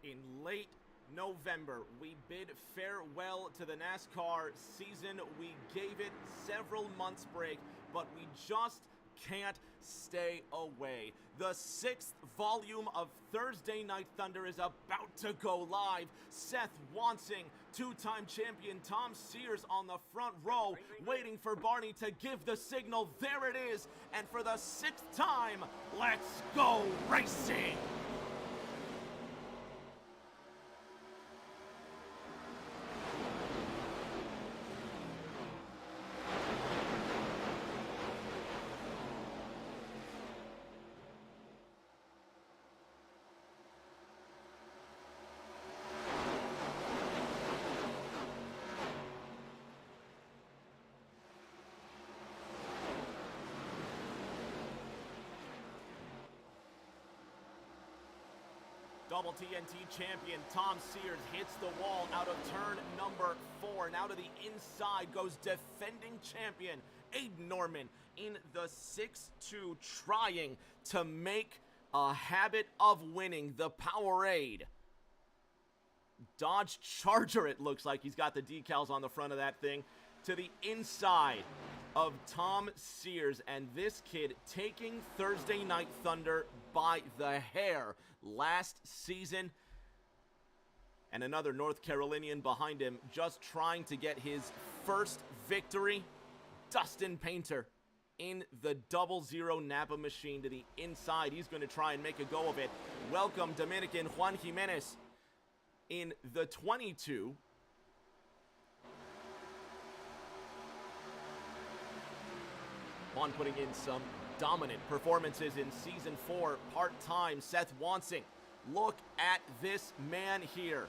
In late November, we bid farewell to the NASCAR season. We gave it several months break, but we just can't stay away. The 6th volume of Thursday Night Thunder is about to go live. Seth Wansing, two-time champion Tom Sears on the front row, waiting for Barney to give the signal. There it is, and for the 6th time, let's go racing! Double TNT champion Tom Sears hits the wall out of turn number 4. Now to the inside goes defending champion Aiden Norman in the 6-2, trying to make a habit of winning the Powerade. Dodge Charger, it looks like. He's got the decals on the front of that thing. To the inside of Tom Sears, and this kid taking Thursday Night Thunder by the hair last season. And another North Carolinian behind him, just trying to get his first victory. Dustin Painter in the 00 Napa machine to the inside. He's going to try and make a go of it. Welcome Dominican Juan Jimenez in the 22. Juan putting in some dominant performances in Season 4, part-time Seth Wansing. Look at this man here.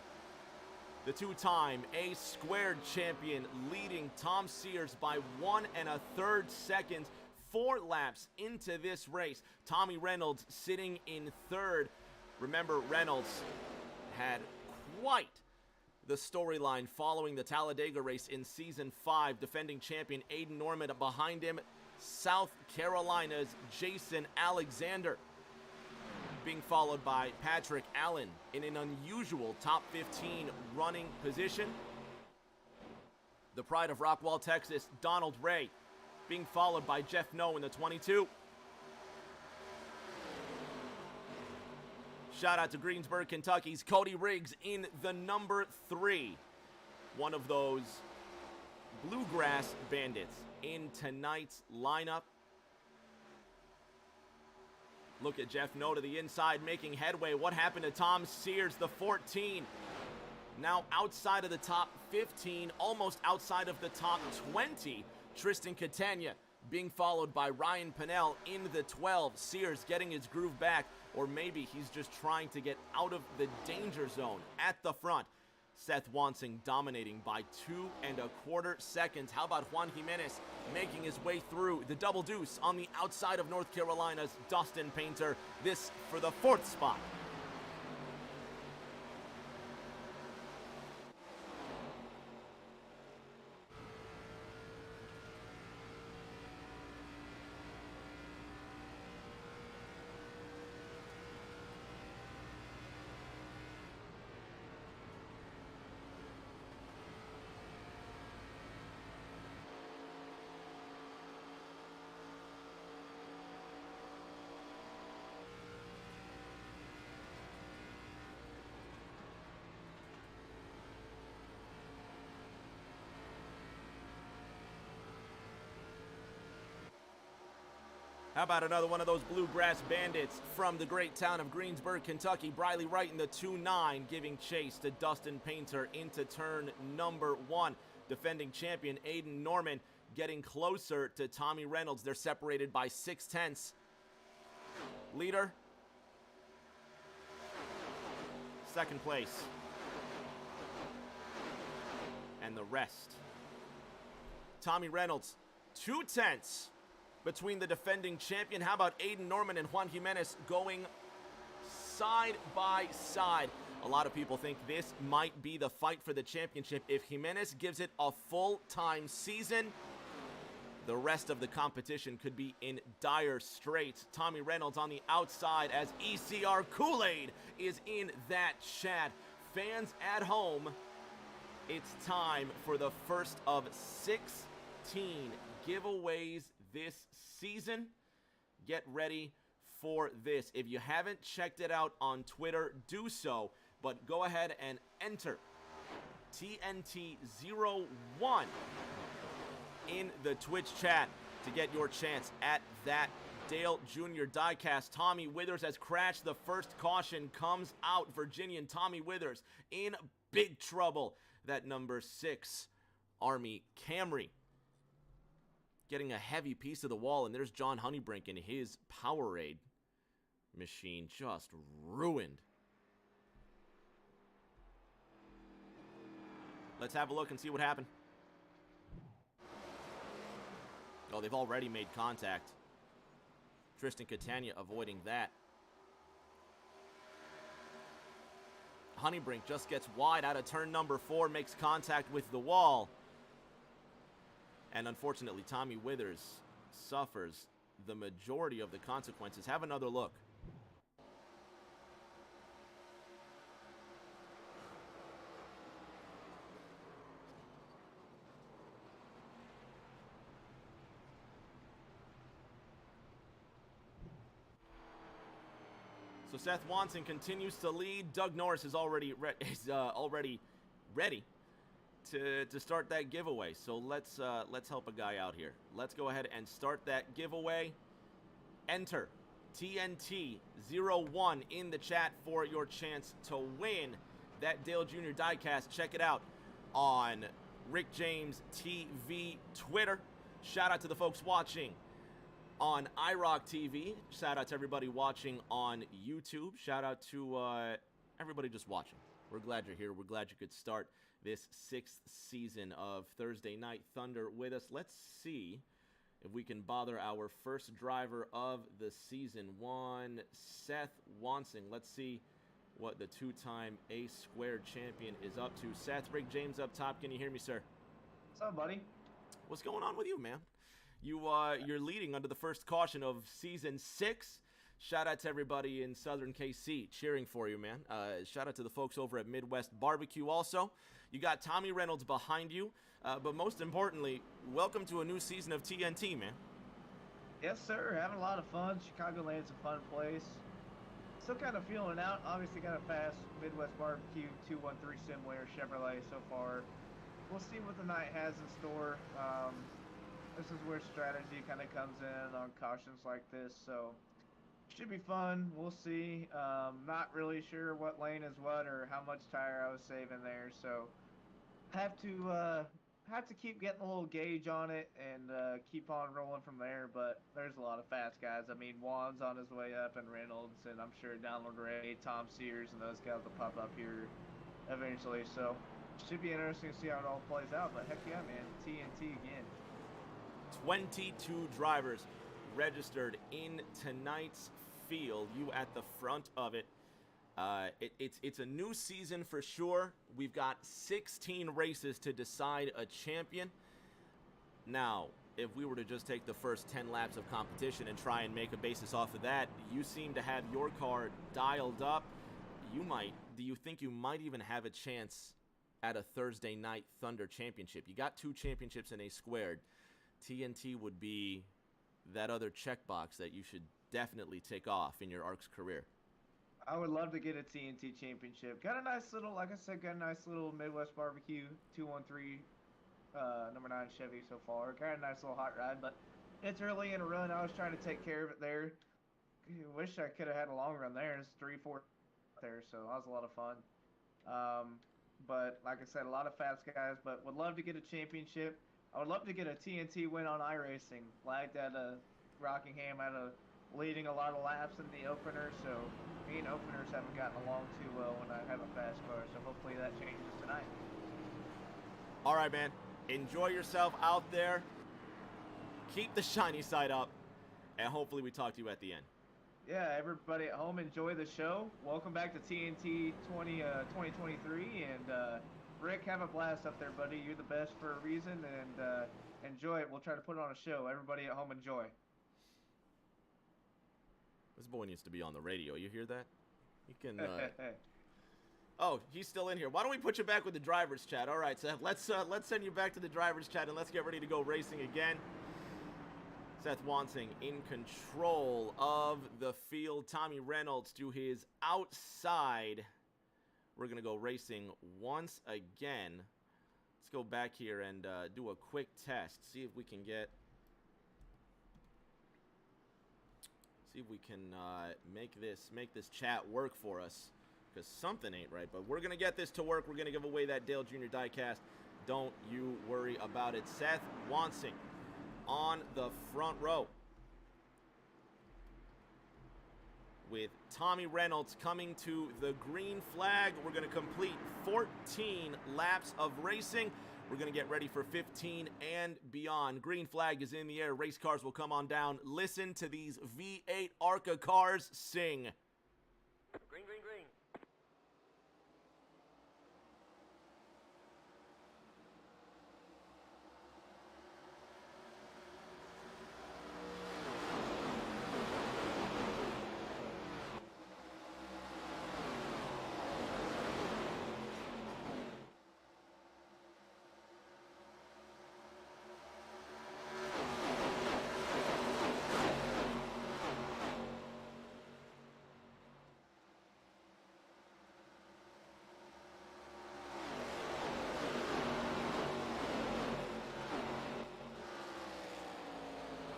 The two-time A-squared champion leading Tom Sears by 1 1/3 seconds, 4 laps into this race. Tommy Reynolds sitting in third. Remember, Reynolds had quite the storyline following the Talladega race in Season 5. Defending champion Aiden Norman behind him. South Carolina's Jason Alexander, being followed by Patrick Allen in an unusual top 15 running position. The pride of Rockwall, Texas, Donald Ray, being followed by Jeff Noe in the 22. Shout out to Greensburg, Kentucky's Cody Riggs in the number 3. One of those Bluegrass Bandits in tonight's lineup. Look at Jeff Noe to the inside, making headway. What happened to Tom Sears, the 14? Now outside of the top 15, almost outside of the top 20. Tristan Catania being followed by Ryan Pinnell in the 12. Sears getting his groove back, or maybe he's just trying to get out of the danger zone at the front. Seth Wansing dominating by 2 1/4 seconds. How about Juan Jimenez making his way through the double deuce on the outside of North Carolina's Dustin Painter. This for the 4th spot. How about another one of those Bluegrass Bandits from the great town of Greensburg, Kentucky? Briley Wright in the 2-9, giving chase to Dustin Painter into turn number 1. Defending champion Aiden Norman getting closer to Tommy Reynolds. They're separated by 0.6. Leader, 2nd place. And the rest. Tommy Reynolds, 0.2 between the defending champion. How about Aiden Norman and Juan Jimenez going side by side? A lot of people think this might be the fight for the championship. If Jimenez gives it a full-time season, The rest of the competition could be in dire straits. Tommy Reynolds on the outside as ECR Kool-Aid is in that chat. Fans at home, it's time for the first of 16 giveaways this season. Get ready for this. If you haven't checked it out on Twitter, do so. But go ahead and enter TNT01 in the Twitch chat to get your chance at that Dale Jr. diecast. Tommy Withers has crashed the first caution, comes out. Virginian Tommy Withers in big trouble. That number 6 Army Camry getting a heavy piece of the wall, and there's John Honeybrink in his Powerade machine just ruined. Let's have a look and see what happened. Oh, they've already made contact. Tristan Catania avoiding that. Honeybrink just gets wide out of turn number 4, makes contact with the wall. And unfortunately, Tommy Withers suffers the majority of the consequences. Have another look. So Seth Watson continues to lead. Doug Norris is already ready to start that giveaway. So let's help a guy out here. Let's go ahead and start that giveaway. Enter TNT01 in the chat for your chance to win that Dale Jr. diecast. Check it out on Rick James TV Twitter. Shout out to the folks watching on iRock TV. Shout out to everybody watching on YouTube. Shout out to everybody just watching. We're glad you're here. We're glad you could start this 6th season of Thursday Night Thunder with us. Let's see if we can bother our first driver of the season, one Seth Watson. Let's see what the 2-time A-squared champion is up to. Seth, Rick James up top. Can you hear me, sir? What's up, buddy? What's going on with you, man? You're leading under the first caution of season 6. Shout out to everybody in Southern KC cheering for you, man. Shout out to the folks over at Midwest Barbecue also. You got Tommy Reynolds behind you, but most importantly, welcome to a new season of TNT, man. Yes, sir. Having a lot of fun. Chicagoland's a fun place. Still kind of feeling out. Obviously got a fast Midwest Barbecue 213 Simware Chevrolet so far. We'll see what the night has in store. This is where strategy kind of comes in on cautions like this, so should be fun. We'll see. Not really sure what lane is what or how much tire I was saving there, so have to keep getting a little gauge on it and keep on rolling from there. But there's a lot of fast guys. I mean, Juan's on his way up, and Reynolds, and I'm sure Donald Ray, Tom Sears, and those guys will pop up here eventually. So should be interesting to see how it all plays out. But heck yeah, man, TNT again. 22 drivers registered in tonight's field. You at the front of it. It's a new season for sure. We've got 16 races to decide a champion. Now, if we were to just take the first 10 laps of competition and try and make a basis off of that, you seem to have your car dialed up. Do you think you might even have a chance at a Thursday Night Thunder championship? You got 2 championships in A-squared. TNT would be that other checkbox that you should definitely tick off in your ARC's career. I would love to get a TNT championship. Got a nice little, like I said, Midwest Barbecue 213 number 9 Chevy so far. Got a nice little hot ride, but it's early in a run. I was trying to take care of it there. Wish I could have had a long run there. It's 3-4 there, so that was a lot of fun. But like I said, a lot of fast guys, but would love to get a championship. I would love to get a TNT win on iRacing. Lagged at Rockingham leading a lot of laps in the opener, so me and openers haven't gotten along too well when I have a fast car, so hopefully that changes tonight. All right, man. Enjoy yourself out there. Keep the shiny side up, and hopefully we talk to you at the end. Yeah, everybody at home, enjoy the show. Welcome back to TNT 2023, and Rick, have a blast up there, buddy. You're the best for a reason, and enjoy it. We'll try to put on a show. Everybody at home, enjoy. This boy needs to be on the radio. You hear that? You can. Oh, he's still in here. Why don't we put you back with the driver's chat? All right, Seth. Let's send you back to the driver's chat and let's get ready to go racing again. Seth Wansing in control of the field. Tommy Reynolds to his outside. We're going to go racing once again. Let's go back here and do a quick test. See if we can get... See if we can make this chat work for us. Because something ain't right. But we're going to get this to work. We're going to give away that Dale Jr. diecast. Don't you worry about it. Seth Wansing on the front row. With Tommy Reynolds coming to the green flag. We're going to complete 14 laps of racing. We're going to get ready for 15 and beyond. Green flag is in the air. Race cars will come on down. Listen to these V8 ARCA cars sing. Green, green, green.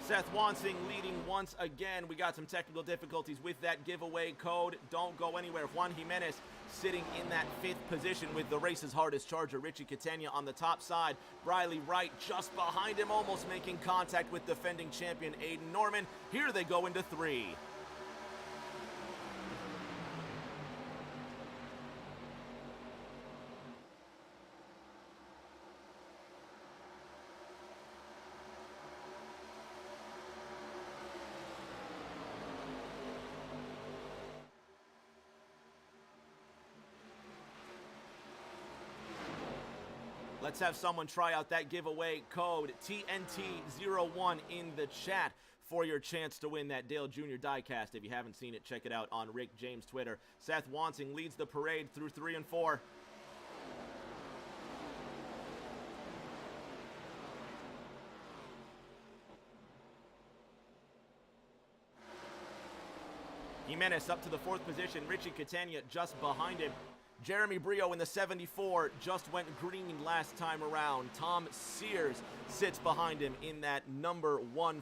Seth Wansing leading once again. We got some technical difficulties with that giveaway code. Don't go anywhere. Juan Jimenez sitting in that 5th position with the race's hardest charger. Richie Catania on the top side. Briley Wright just behind him, almost making contact with defending champion Aiden Norman. Here they go into 3. Let's have someone try out that giveaway code TNT01 in the chat for your chance to win that Dale Jr. diecast. If you haven't seen it, check it out on Rick James' Twitter. Seth Wansing leads the parade through 3 and 4. Jimenez up to the 4th position. Richie Catania just behind him. Jeremy Brio in the 74 just went green last time around. Tom Sears sits behind him in that number 14.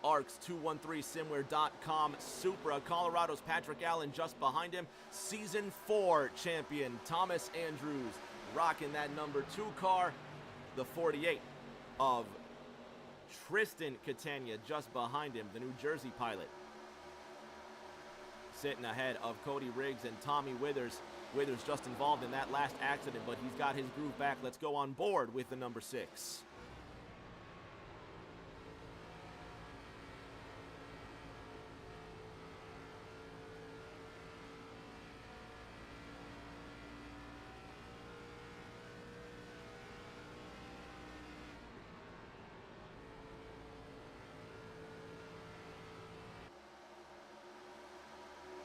ARCS213simware.com Supra. Colorado's Patrick Allen just behind him. Season 4 champion Thomas Andrews rocking that number 2 car. The 48 of Tristan Catania just behind him, the New Jersey pilot. Sitting ahead of Cody Riggs and Tommy Withers. Withers just involved in that last accident, but he's got his groove back. Let's go on board with the number 6.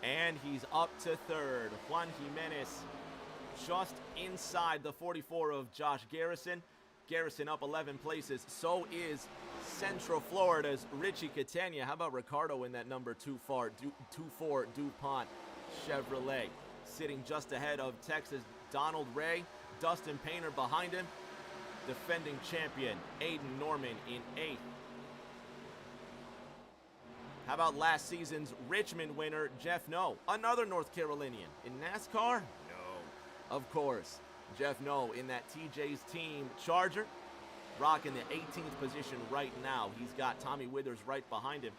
And he's up to 3rd. Juan Jimenez just inside the 44 of Josh Garrison. Garrison up 11 places. So is Central Florida's Richie Catania. How about Ricardo in that number 24 DuPont Chevrolet? Sitting just ahead of Texas Donald Ray. Dustin Painter behind him. Defending champion Aiden Norman in 8th. How about last season's Richmond winner, Jeff No? Another North Carolinian. In NASCAR? No. Of course. Jeff No in that TJ's team Charger. Rocking the 18th position right now. He's got Tommy Withers right behind him.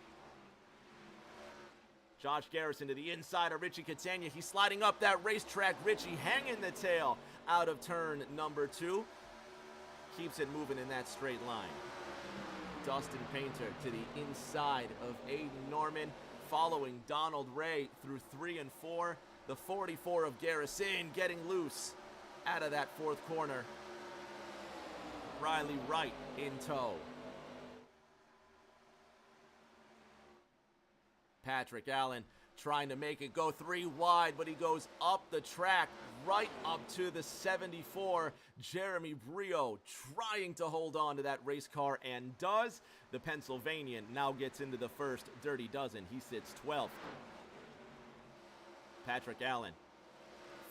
Josh Garrison to the inside of Richie Catania. He's sliding up that racetrack. Richie hanging the tail out of turn number 2. Keeps it moving in that straight line. Dustin Painter to the inside of Aiden Norman, following Donald Ray through 3 and 4. The 44 of Garrison getting loose out of that fourth corner. Riley Wright in tow. Patrick Allen trying to make it go 3 wide, but he goes up the track, right up to the 74. Jeremy Brio trying to hold on to that race car and does. The Pennsylvanian now gets into the first Dirty Dozen. He sits 12th. Patrick Allen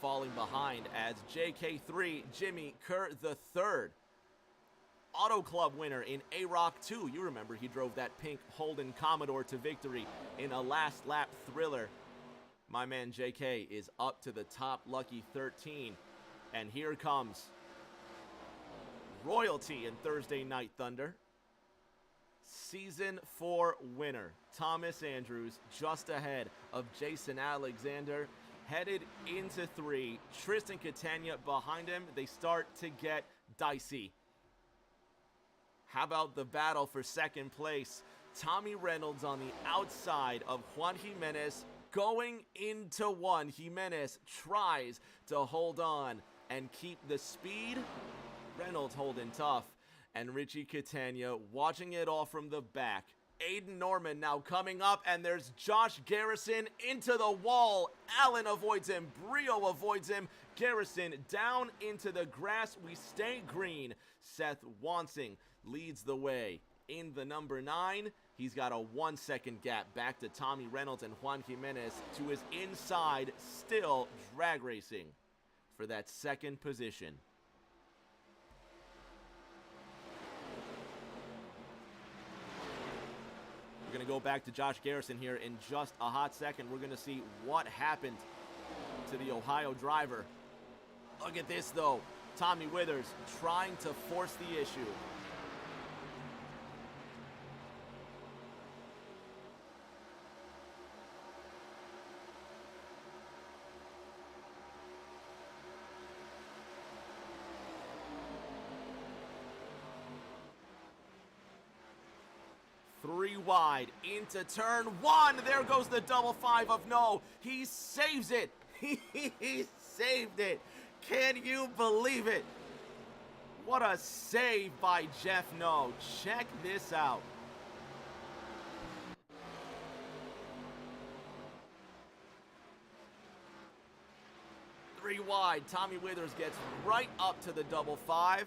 falling behind as JK3 Jimmy Kerr III. Auto Club winner in A-Rock 2. You remember he drove that pink Holden Commodore to victory in a last lap thriller. My man JK is up to the top, lucky 13. And here comes royalty in Thursday Night Thunder. Season 4 winner Thomas Andrews just ahead of Jason Alexander. Headed into 3. Tristan Catania behind him. They start to get dicey. How about the battle for second place? Tommy Reynolds on the outside of Juan Jimenez going into 1. Jimenez tries to hold on and keep the speed. Reynolds holding tough. And Richie Catania watching it all from the back. Aiden Norman now coming up, and there's Josh Garrison into the wall. Allen avoids him. Brio avoids him. Garrison down into the grass. We stay green. Seth Wansing leads the way in the number 9. He's got a 1 second gap back to Tommy Reynolds and Juan Jimenez to his inside, still drag racing for that second position. We're going to go back to Josh Garrison here in just a hot second. We're going to see what happened to the Ohio driver. Look at this, though. Tommy Withers trying to force the issue. Three wide into turn 1. There goes the double 5 of no. He saves it. He saved it. Can you believe it? What a save by Jeff No. Check this out. Three wide. Tommy Withers gets right up to the double 5.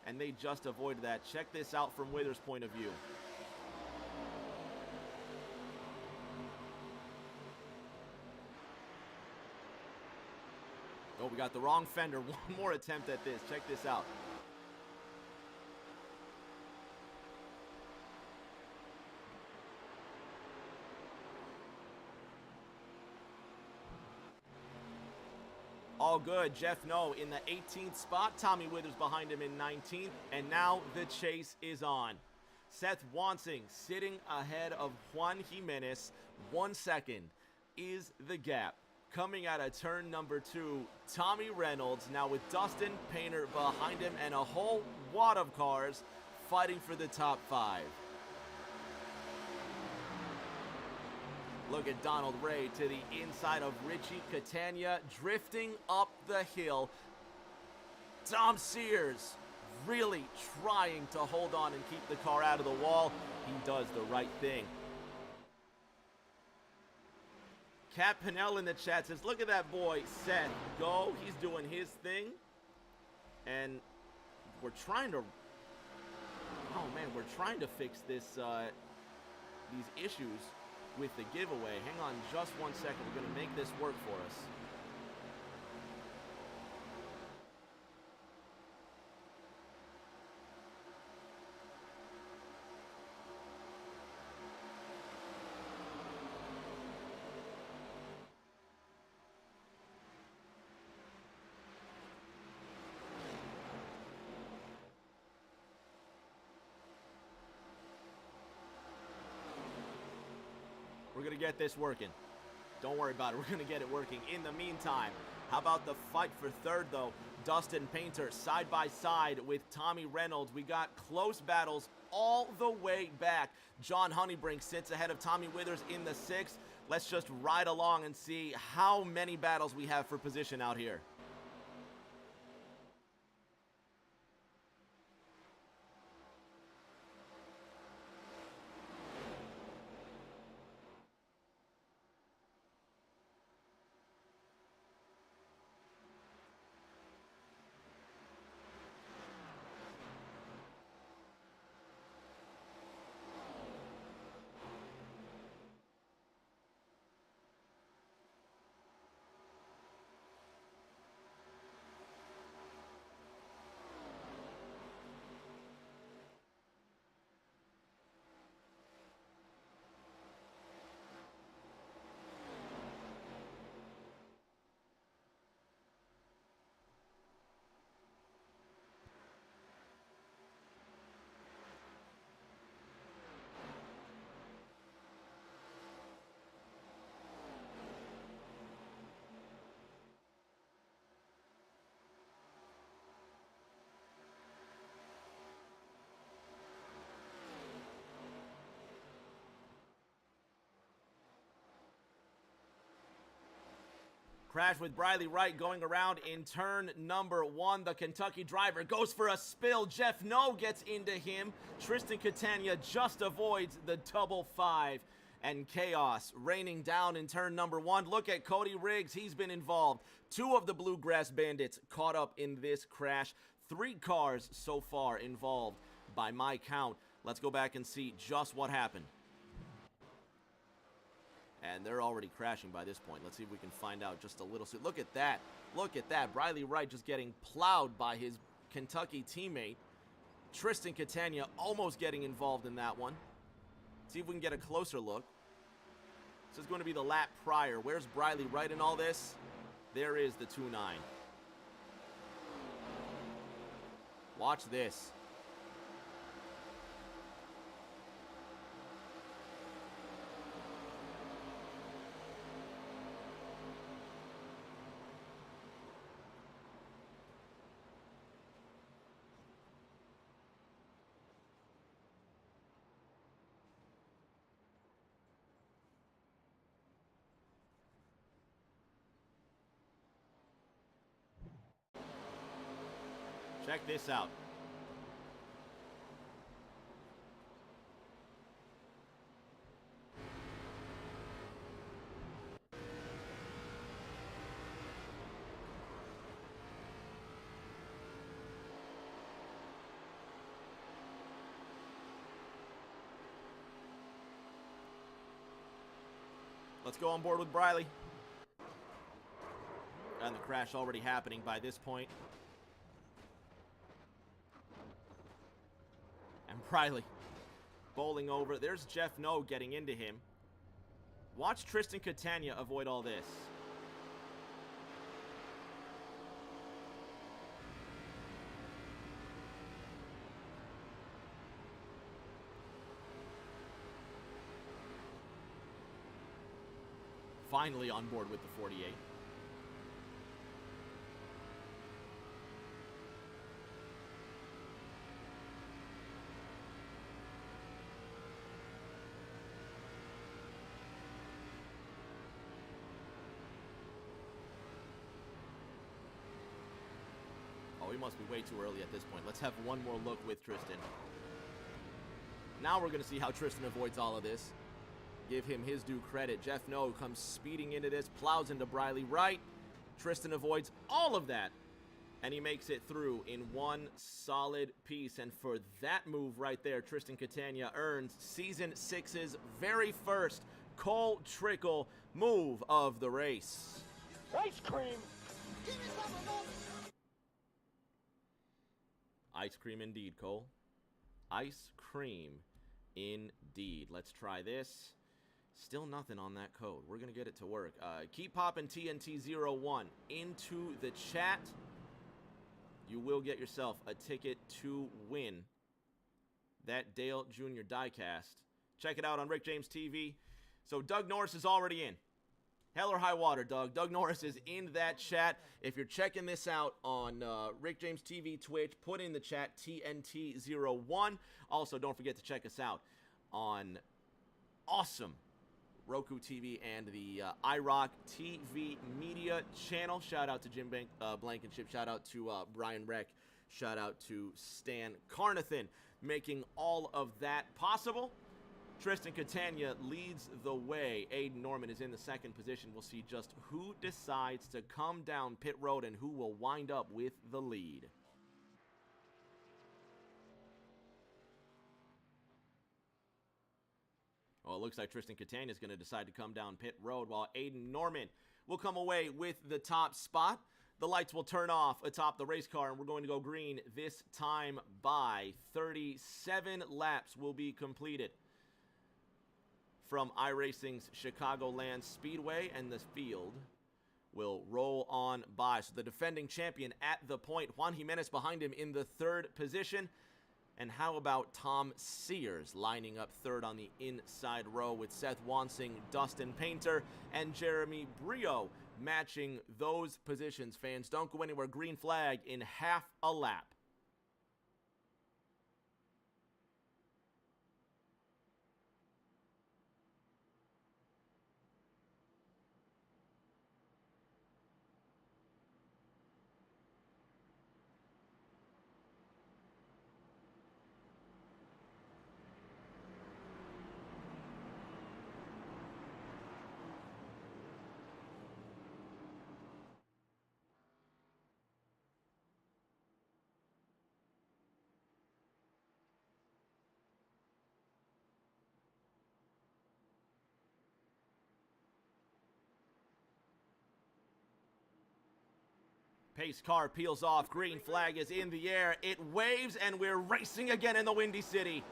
And they just avoided that. Check this out from Withers' point of view. Oh, we got the wrong fender. One more attempt at this. Check this out. All good. Jeff No in the 18th spot. Tommy Withers behind him in 19th. And now the chase is on. Seth Wansing sitting ahead of Juan Jimenez. 1 second is the gap. Coming out of turn number 2, Tommy Reynolds now with Dustin Painter behind him and a whole wad of cars fighting for the top 5. Look at Donald Ray to the inside of Richie Catania drifting up the hill. Tom Sears really trying to hold on and keep the car out of the wall. He does the right thing. Cat Pinnell in the chat says, look at that boy, Seth, go. He's doing his thing. And we're trying to, oh man, we're trying to fix this, these issues with the giveaway. Hang on just 1 second. We're going to make this work for us. We're going to get this working. Don't worry about it. We're going to get it working. In the meantime, how about the fight for third, though? Dustin Painter side by side with Tommy Reynolds. We got close battles all the way back. John Honeybrink sits ahead of Tommy Withers in the 6th. Let's just ride along and see how many battles we have for position out here. Crash with Briley Wright going around in turn number 1. The Kentucky driver goes for a spill. Jeff No gets into him. Tristan Catania just avoids the double 5. And chaos raining down in turn number 1. Look at Cody Riggs. He's been involved. 2 of the Bluegrass Bandits caught up in this crash. 3 cars so far involved by my count. Let's go back and see just what happened. And they're already crashing by this point. Let's see if we can find out just a little soon. Look at that. Look at that. Briley Wright just getting plowed by his Kentucky teammate. Tristan Catania almost getting involved in that one. See if we can get a closer look. This is going to be the lap prior. Where's Briley Wright in all this? There is the 2-9. Watch this. Check this out. Let's go on board with Briley. And the crash already happening by this point. And Briley bowling over. There's Jeff No getting into him. Watch Tristan Catania avoid all this. Finally on board with the 48. Oh, we must be way too early at this point. Let's have one more look with Tristan. Now we're going to see how Tristan avoids all of this. Give him his due credit. Jeff No comes speeding into this, plows into Briley Wright. Tristan avoids all of that, and he makes it through in one solid piece. And for that move right there, Tristan Catania earns Season 6's very first Cole Trickle move of the race. Ice cream! Ice cream indeed, Cole. Ice cream indeed. Let's try this. Still nothing on that code. We're going to get it to work. Keep popping TNT 01 into the chat. You will get yourself a ticket to win that Dale Jr. diecast. Check it out on Rick James TV. So Doug Norris is already in. Hell or high water, Doug. Doug Norris is in that chat. If you're checking this out on Rick James TV, Twitch, put in the chat TNT 01. Also, don't forget to check us out on awesome Roku TV and the iRock TV media channel. Shout out to Jim Blankenship. Shout out to Brian Reck. Shout out to Stan Carnathan, making all of that possible. Tristan Catania leads the way. Aiden Norman is in the second position. We'll see just who decides to come down pit road and who will wind up with the lead. Well, it looks like Tristan Catania is going to decide to come down pit road, while Aiden Norman will come away with the top spot. The lights will turn off atop the race car, and we're going to go green this time by 37 laps will be completed from iRacing's Chicagoland Speedway, and the field will roll on by. So the defending champion at the point, Juan Jimenez behind him in the third position. And how about Tom Sears lining up third on the inside row with Seth Wansing, Dustin Painter, and Jeremy Brio matching those positions. Fans, don't go anywhere. Green flag in half a lap. Pace car peels off. Green flag is in the air. It waves, and we're racing again in the Windy City.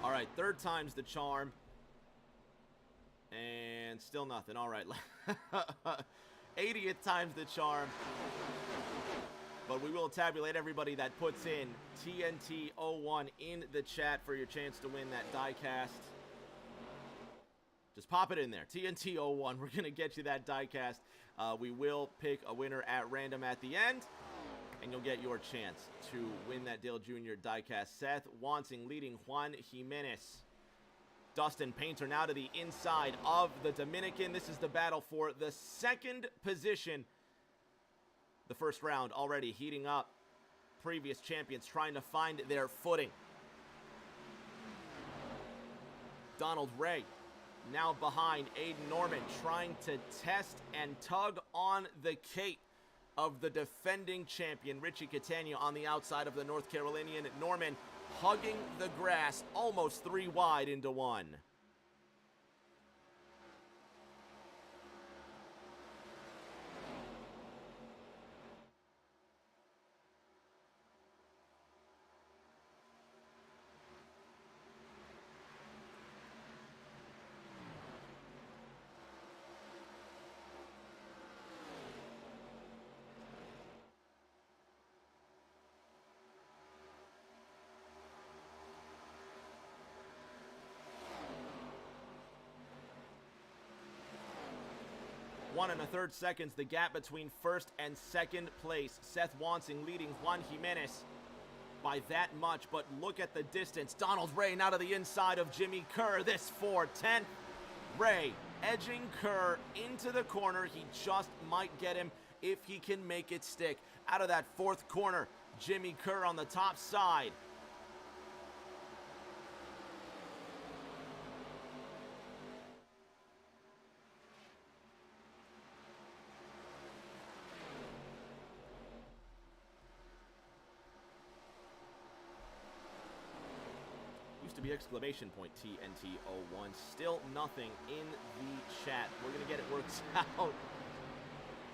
All right, third time's the charm. And still nothing. All right. 80th time's the charm. But we will tabulate everybody that puts in TNT 01 in the chat for your chance to win that diecast. Just pop it in there. TNT 01. We're going to get you that diecast. We will pick a winner at random at the end. And you'll get your chance to win that Dale Jr. diecast. Seth Wansing leading Juan Jimenez. Dustin Painter now to the inside of the Dominican. This is the battle for the second position. The first round already heating up. Previous champions trying to find their footing. Donald Ray now behind Aiden Norman, trying to test and tug on the cape of the defending champion, Richie Catania, on the outside of the North Carolinian. Norman hugging the grass, almost 3 wide into 1. One and a third seconds, the gap between first and second place. Seth Wansing leading Juan Jimenez by that much, but look at the distance. Donald Ray now to the inside of Jimmy Kerr. This for 10th. Ray edging Kerr into the corner. He just might get him if he can make it stick. Out of that fourth corner, Jimmy Kerr on the top side. To be exclamation point TNT 01. Still nothing in the chat. We're going to get it worked out.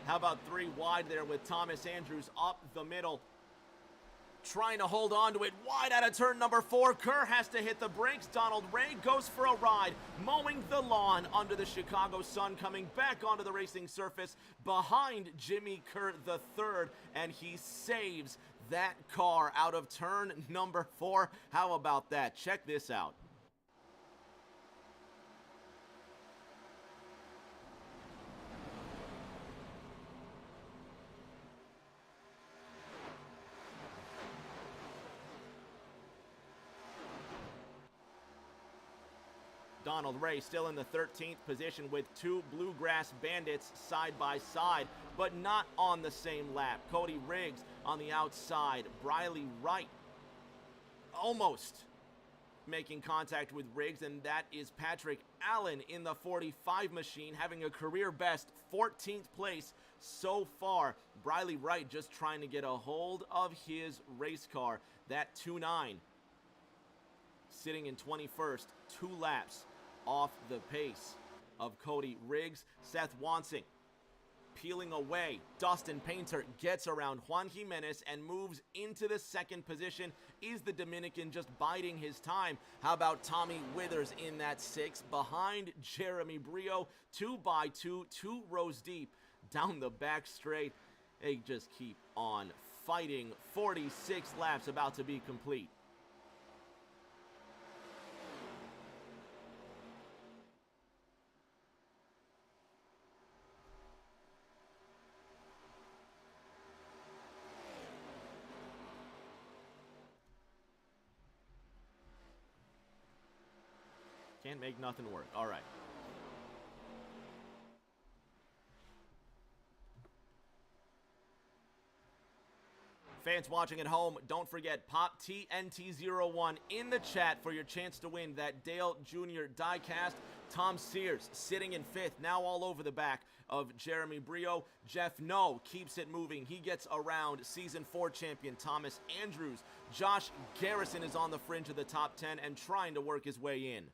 How about 3 wide there with Thomas Andrews up the middle, trying to hold on to it. Wide out of turn number 4. Kerr has to hit the brakes. Donald Ray goes for a ride, mowing the lawn under the Chicago sun, coming back onto the racing surface behind Jimmy Kerr the third, and he saves that car out of turn number 4. How about that? Check this out. Donald Ray still in the 13th position with 2 Bluegrass Bandits side by side, but not on the same lap. Cody Riggs on the outside. Briley Wright almost making contact with Riggs, and that is Patrick Allen in the 45 machine, having a career best 14th place so far. Briley Wright just trying to get a hold of his race car. That 2.9 sitting in 21st, 2 laps off the pace of Cody Riggs. Seth Wansing peeling away. Dustin Painter gets around Juan Jimenez and moves into the second position. Is the Dominican just biding his time? How about Tommy Withers in that 6 behind Jeremy Brio? 2x2, 2 rows deep down the back straight. They just keep on fighting. 46 laps about to be complete. Can't make nothing work. All right. Fans watching at home, don't forget, pop TNT01 in the chat for your chance to win that Dale Jr. diecast. Tom Sears sitting in 5th, now all over the back of Jeremy Brio. Jeff No keeps it moving. He gets around Season 4 champion Thomas Andrews. Josh Garrison is on the fringe of the top 10 and trying to work his way in.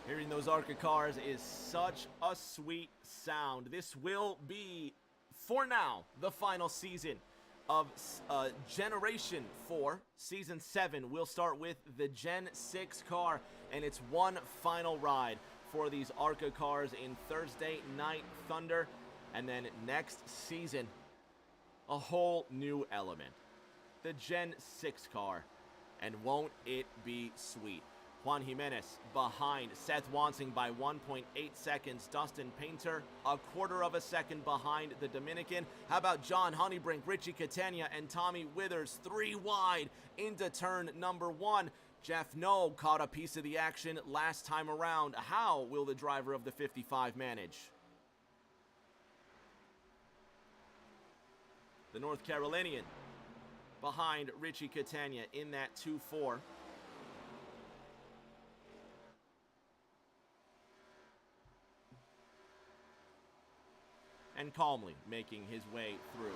Hearing those ARCA cars is such a sweet sound. This will be, for now, the final season of Generation 4. Season 7 will start with the Gen 6 car, and it's one final ride for these ARCA cars in Thursday Night Thunder. And then next season, a whole new element. The Gen 6 car. And won't it be sweet? Juan Jimenez behind Seth Wansing by 1.8 seconds. Dustin Painter a quarter of a second behind the Dominican. How about John Honeybrink, Richie Catania, and Tommy Withers 3 wide into turn number 1. Jeff No caught a piece of the action last time around. How will the driver of the 55 manage? The North Carolinian behind Richie Catania in that 2-4. And calmly making his way through.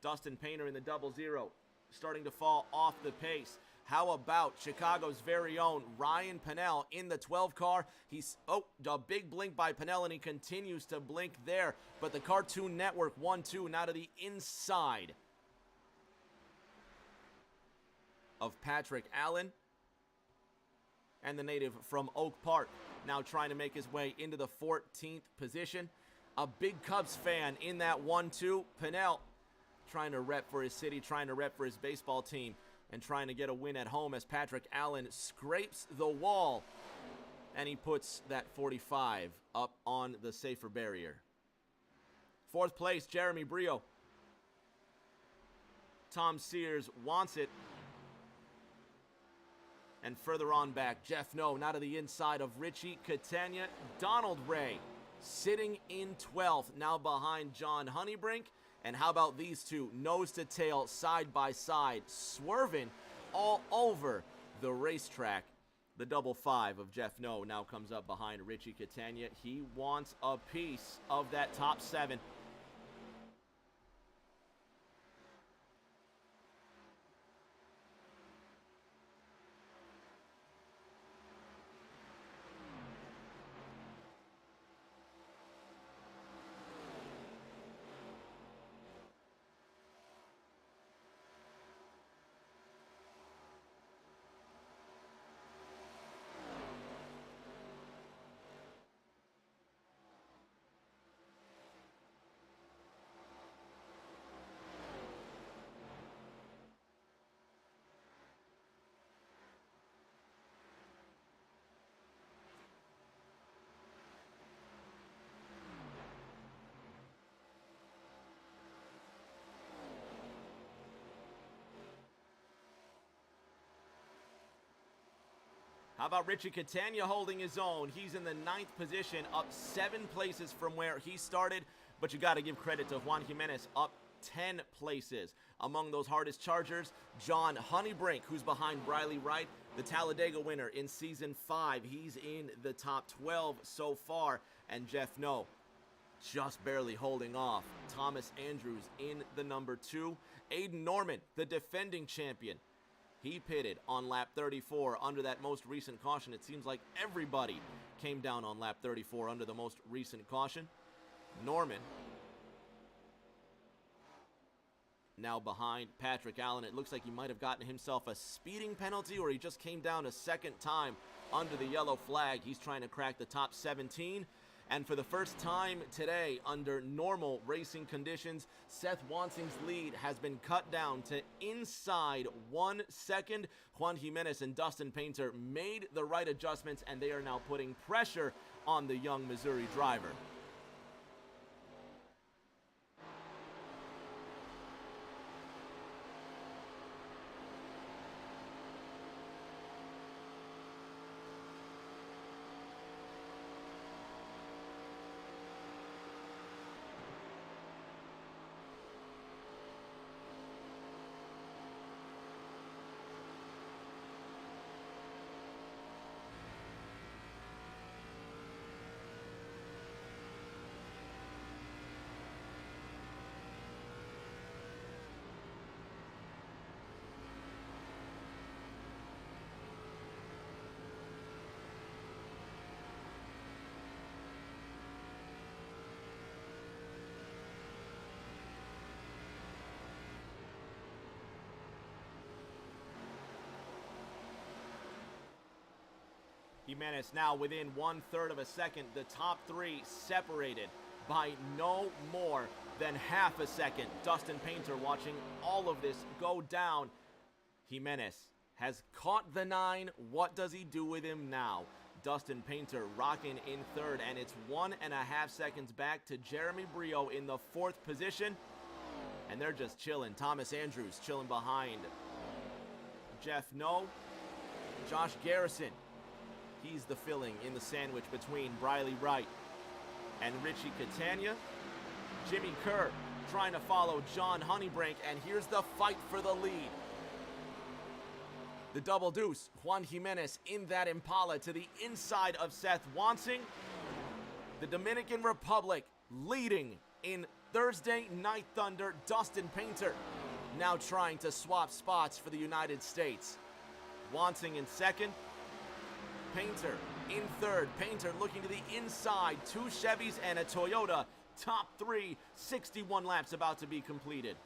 Dustin Painter in the 00, starting to fall off the pace. How about Chicago's very own Ryan Pennell in the 12 car? He's, a big blink by Pennell, and he continues to blink there. But the Cartoon Network 1-2 now to the inside of Patrick Allen. And the native from Oak Park now trying to make his way into the 14th position. A big Cubs fan in that 1-2. Pennell trying to rep for his city, trying to rep for his baseball team, and trying to get a win at home as Patrick Allen scrapes the wall, and he puts that 45 up on the safer barrier. 4th place, Jeremy Brio. Tom Sears wants it. And further on back, Jeff No, now to the inside of Richie Catania. Donald Ray sitting in 12th, now behind John Honeybrink. And how about these two, nose to tail, side by side, swerving all over the racetrack. The 5-5 of Jeff No now comes up behind Richie Catania. He wants a piece of that top 7. How about Richie Catania holding his own? He's in the 9th position, up 7 places from where he started. But you got to give credit to Juan Jimenez, up 10 places. Among those hardest chargers, John Honeybrink, who's behind Briley Wright, the Talladega winner in Season 5. He's in the top 12 so far. And Jeff No just barely holding off Thomas Andrews in the number 2. Aiden Norman, the defending champion, he pitted on lap 34 under that most recent caution. It seems like everybody came down on lap 34 under the most recent caution. Norman now behind Patrick Allen. It looks like he might have gotten himself a speeding penalty, or he just came down a second time under the yellow flag. He's trying to crack the top 17. And for the first time today, under normal racing conditions, Seth Wansing's lead has been cut down to inside 1 second. Juan Jimenez and Dustin Painter made the right adjustments, and they are now putting pressure on the young Missouri driver. Jimenez now within 1/3 of a second. The top 3 separated by no more than half a second. Dustin Painter watching all of this go down. Jimenez has caught the 9. What does he do with him now? Dustin Painter rocking in 3rd, and it's 1.5 seconds back to Jeremy Brio in the 4th position. And they're just chilling. Thomas Andrews chilling behind Jeff No. Josh Garrison, he's the filling in the sandwich between Briley Wright and Richie Catania. Jimmy Kerr trying to follow John Honeybrink, and here's the fight for the lead. The double deuce, Juan Jimenez in that Impala to the inside of Seth Wansing. The Dominican Republic leading in Thursday Night Thunder. Dustin Painter now trying to swap spots for the United States. Wansing in 2nd. Painter in 3rd. Painter looking to the inside. 2 Chevys and a Toyota. Top 3. 61 laps about to be completed.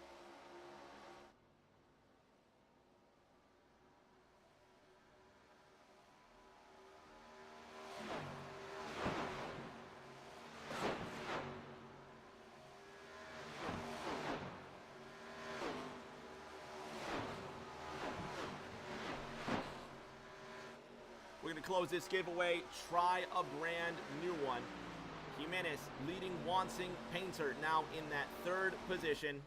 We're going to close this giveaway. Try a brand new one. Jimenez leading Wansing. Painter now in that 3rd position.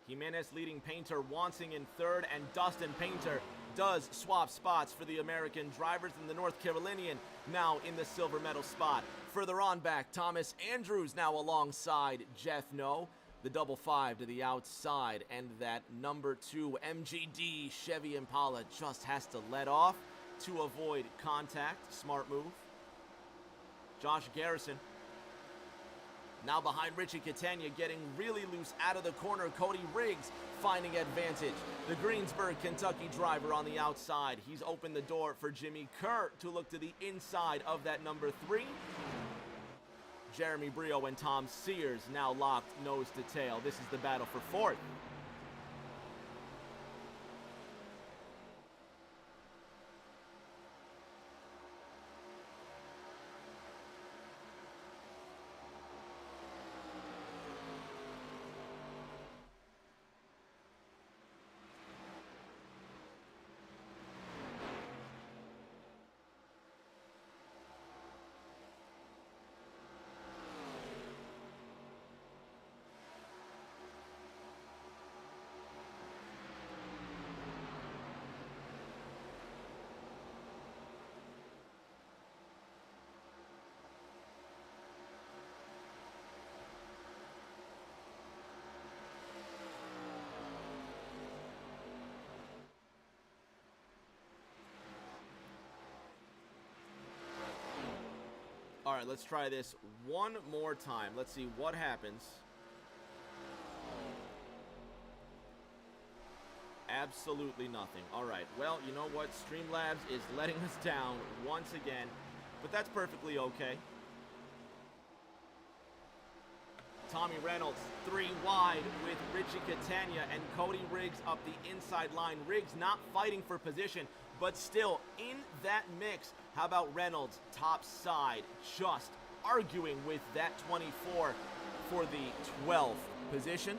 Jimenez leading Painter, Wansing in 3rd, and Dustin Painter does swap spots for the American drivers, in the North Carolinian now in the silver medal spot. Further on back, Thomas Andrews now alongside Jeff No. The double 5 to the outside, and that number 2 MGD Chevy Impala just has to let off to avoid contact. Smart move. Josh Garrison now behind Richie Catania, getting really loose out of the corner. Cody Riggs finding advantage. The Greensburg, Kentucky driver on the outside. He's opened the door for Jimmy Kerr to look to the inside of that number 3. Jeremy Brio and Tom Sears now locked nose to tail. This is the battle for 4th. right, let's try this one more time. Let's see what happens. Absolutely nothing. All right, well, you know what? Streamlabs is letting us down once again, but that's perfectly okay. Tommy Reynolds, 3 wide with Richie Catania and Cody Riggs up the inside line. Riggs not fighting for position, but still in that mix. How about Reynolds, top side, just arguing with that 24 for the 12th position.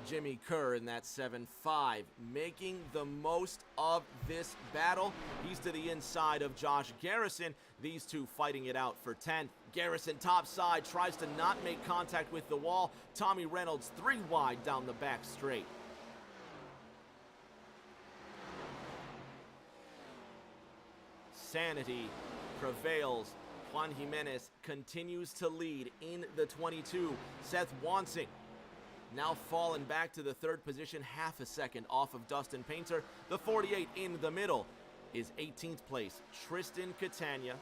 Jimmy Kerr in that 7-5, making the most of this battle. He's to the inside of Josh Garrison. These two fighting it out for 10th. Garrison top side, tries to not make contact with the wall. Tommy Reynolds 3 wide down the back straight. Sanity prevails. Juan Jimenez continues to lead in the 22. Seth Wansing now fallen back to the 3rd position, half a second off of Dustin Painter. The 48 in the middle is 18th place, Tristan Catania.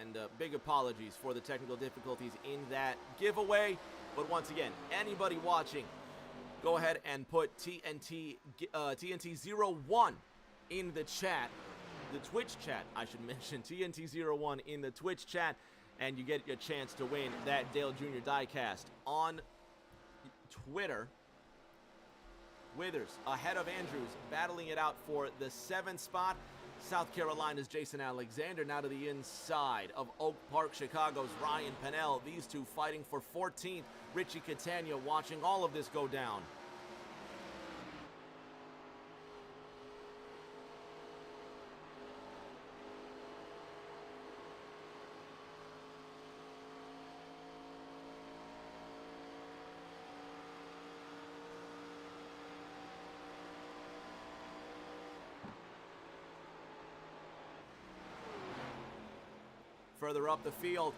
And big apologies for the technical difficulties in that giveaway. But once again, anybody watching, go ahead and put TNT 01 in the chat, the Twitch chat, I should mention, TNT01 in the Twitch chat, and you get your chance to win that Dale Jr. diecast. On Twitter, Withers ahead of Andrews, battling it out for the 7th spot. South Carolina's Jason Alexander now to the inside of Oak Park, Chicago's Ryan Pennell. These two fighting for 14th. Richie Catania watching all of this go down. Further up the field,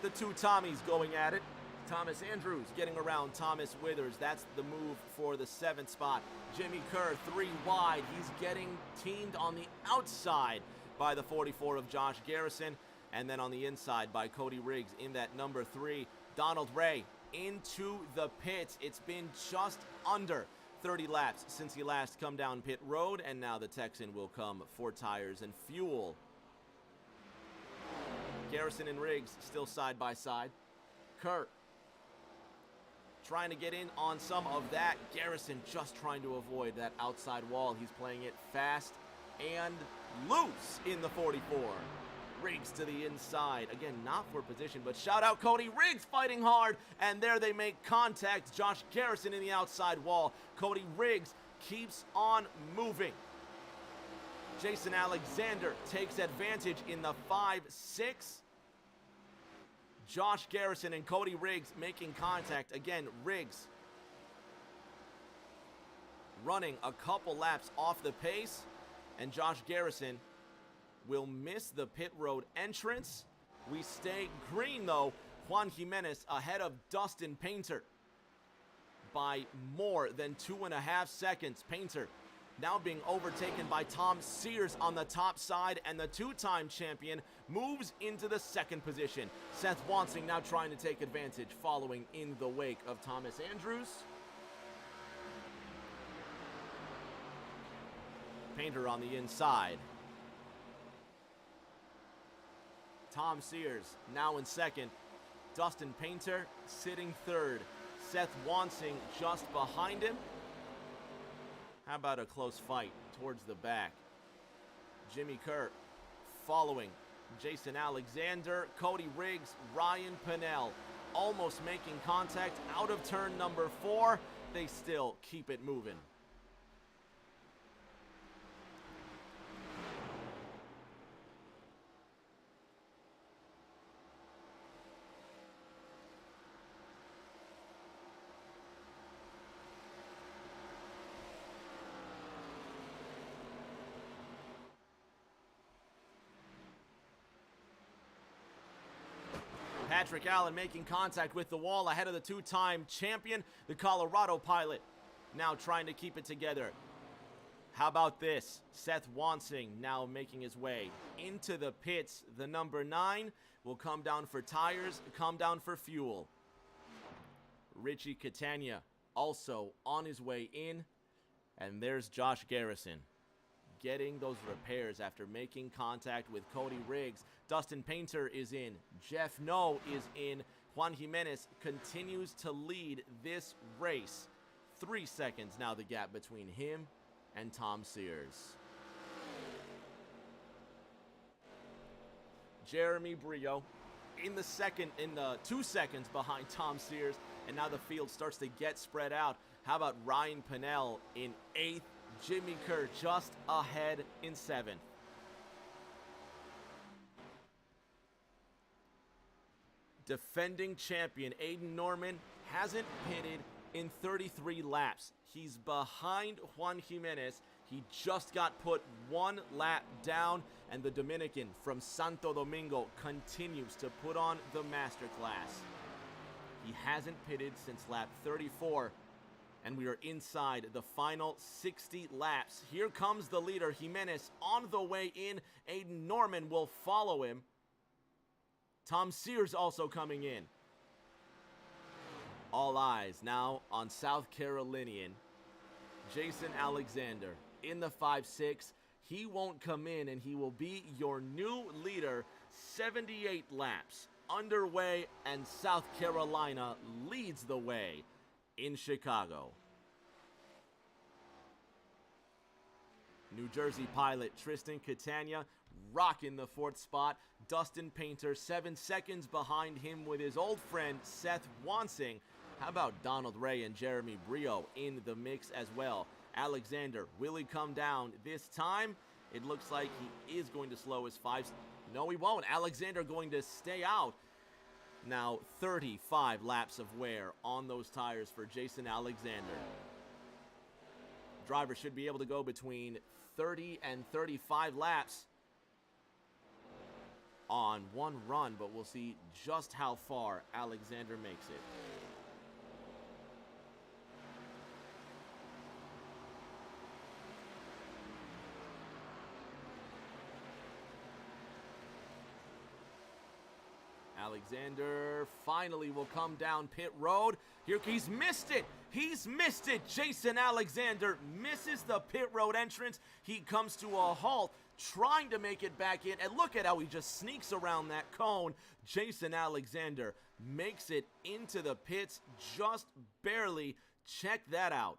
the two Tommies going at it. Thomas Andrews getting around Thomas Withers. That's the move for the 7th spot. Jimmy Kerr, 3 wide. He's getting teamed on the outside by the 44 of Josh Garrison. And then on the inside by Cody Riggs in that number 3. Donald Ray into the pits. It's been just under 30 laps since he last come down pit road. And now the Texan will come for tires and fuel. Garrison and Riggs still side by side. Kerr trying to get in on some of that. Garrison just trying to avoid that outside wall. He's playing it fast and loose in the 44. Riggs to the inside. Again, not for position, but shout out Cody Riggs fighting hard. And there they make contact. Josh Garrison in the outside wall. Cody Riggs keeps on moving. Jason Alexander takes advantage in the 5-6. Josh Garrison and Cody Riggs making contact. Again, Riggs running a couple laps off the pace. And Josh Garrison will miss the pit road entrance. We stay green, though. Juan Jimenez ahead of Dustin Painter by more than 2.5 seconds. Painter now being overtaken by Tom Sears on the top side, and the 2-time champion moves into the 2nd position. Seth Wansing now trying to take advantage, following in the wake of Thomas Andrews. Painter on the inside. Tom Sears now in 2nd. Dustin Painter sitting 3rd. Seth Wansing just behind him. How about a close fight towards the back? Jimmy Kerr following Jason Alexander, Cody Riggs, Ryan Pennell almost making contact out of turn number 4. They still keep it moving. Patrick Allen making contact with the wall ahead of the two-time champion, the Colorado pilot. Now trying to keep it together. How about this? Seth Wansing now making his way into the pits. The number 9 will come down for tires, come down for fuel. Richie Catania also on his way in. And there's Josh Garrison getting those repairs after making contact with Cody Riggs. Dustin Painter is in. Jeff No is in. Juan Jimenez continues to lead this race. 3 seconds now the gap between him and Tom Sears. Jeremy Brio in the 2 seconds behind Tom Sears, and now the field starts to get spread out. How about Ryan Pinnell in 8th? Jimmy Kerr just ahead in 7th. Defending champion Aiden Norman hasn't pitted in 33 laps. He's behind Juan Jimenez. He just got put 1 lap down, and the Dominican from Santo Domingo continues to put on the masterclass. He hasn't pitted since lap 34, and we are inside the final 60 laps. Here comes the leader, Jimenez, on the way in. Aiden Norman will follow him. Tom Sears also coming in. All eyes now on South Carolinian Jason Alexander in the 5-6. He won't come in, and he will be your new leader. 78 laps underway, and South Carolina leads the way in Chicago. New Jersey pilot Tristan Catania rocking the 4th spot. Dustin Painter 7 seconds behind him with his old friend Seth Wansing. How about Donald Ray and Jeremy Brio in the mix as well? Alexander, will he come down this time? It looks like he is going to slow his 5. No, he won't. Alexander going to stay out. Now 35 laps of wear on those tires for Jason Alexander. Driver should be able to go between 30 and 35 laps on one run, but we'll see just how far Alexander makes it. Alexander finally will come down pit road. Here, he's missed it. He's missed it. Jason Alexander misses the pit road entrance. He comes to a halt, trying to make it back in. And look at how he just sneaks around that cone. Jason Alexander makes it into the pits just barely. Check that out.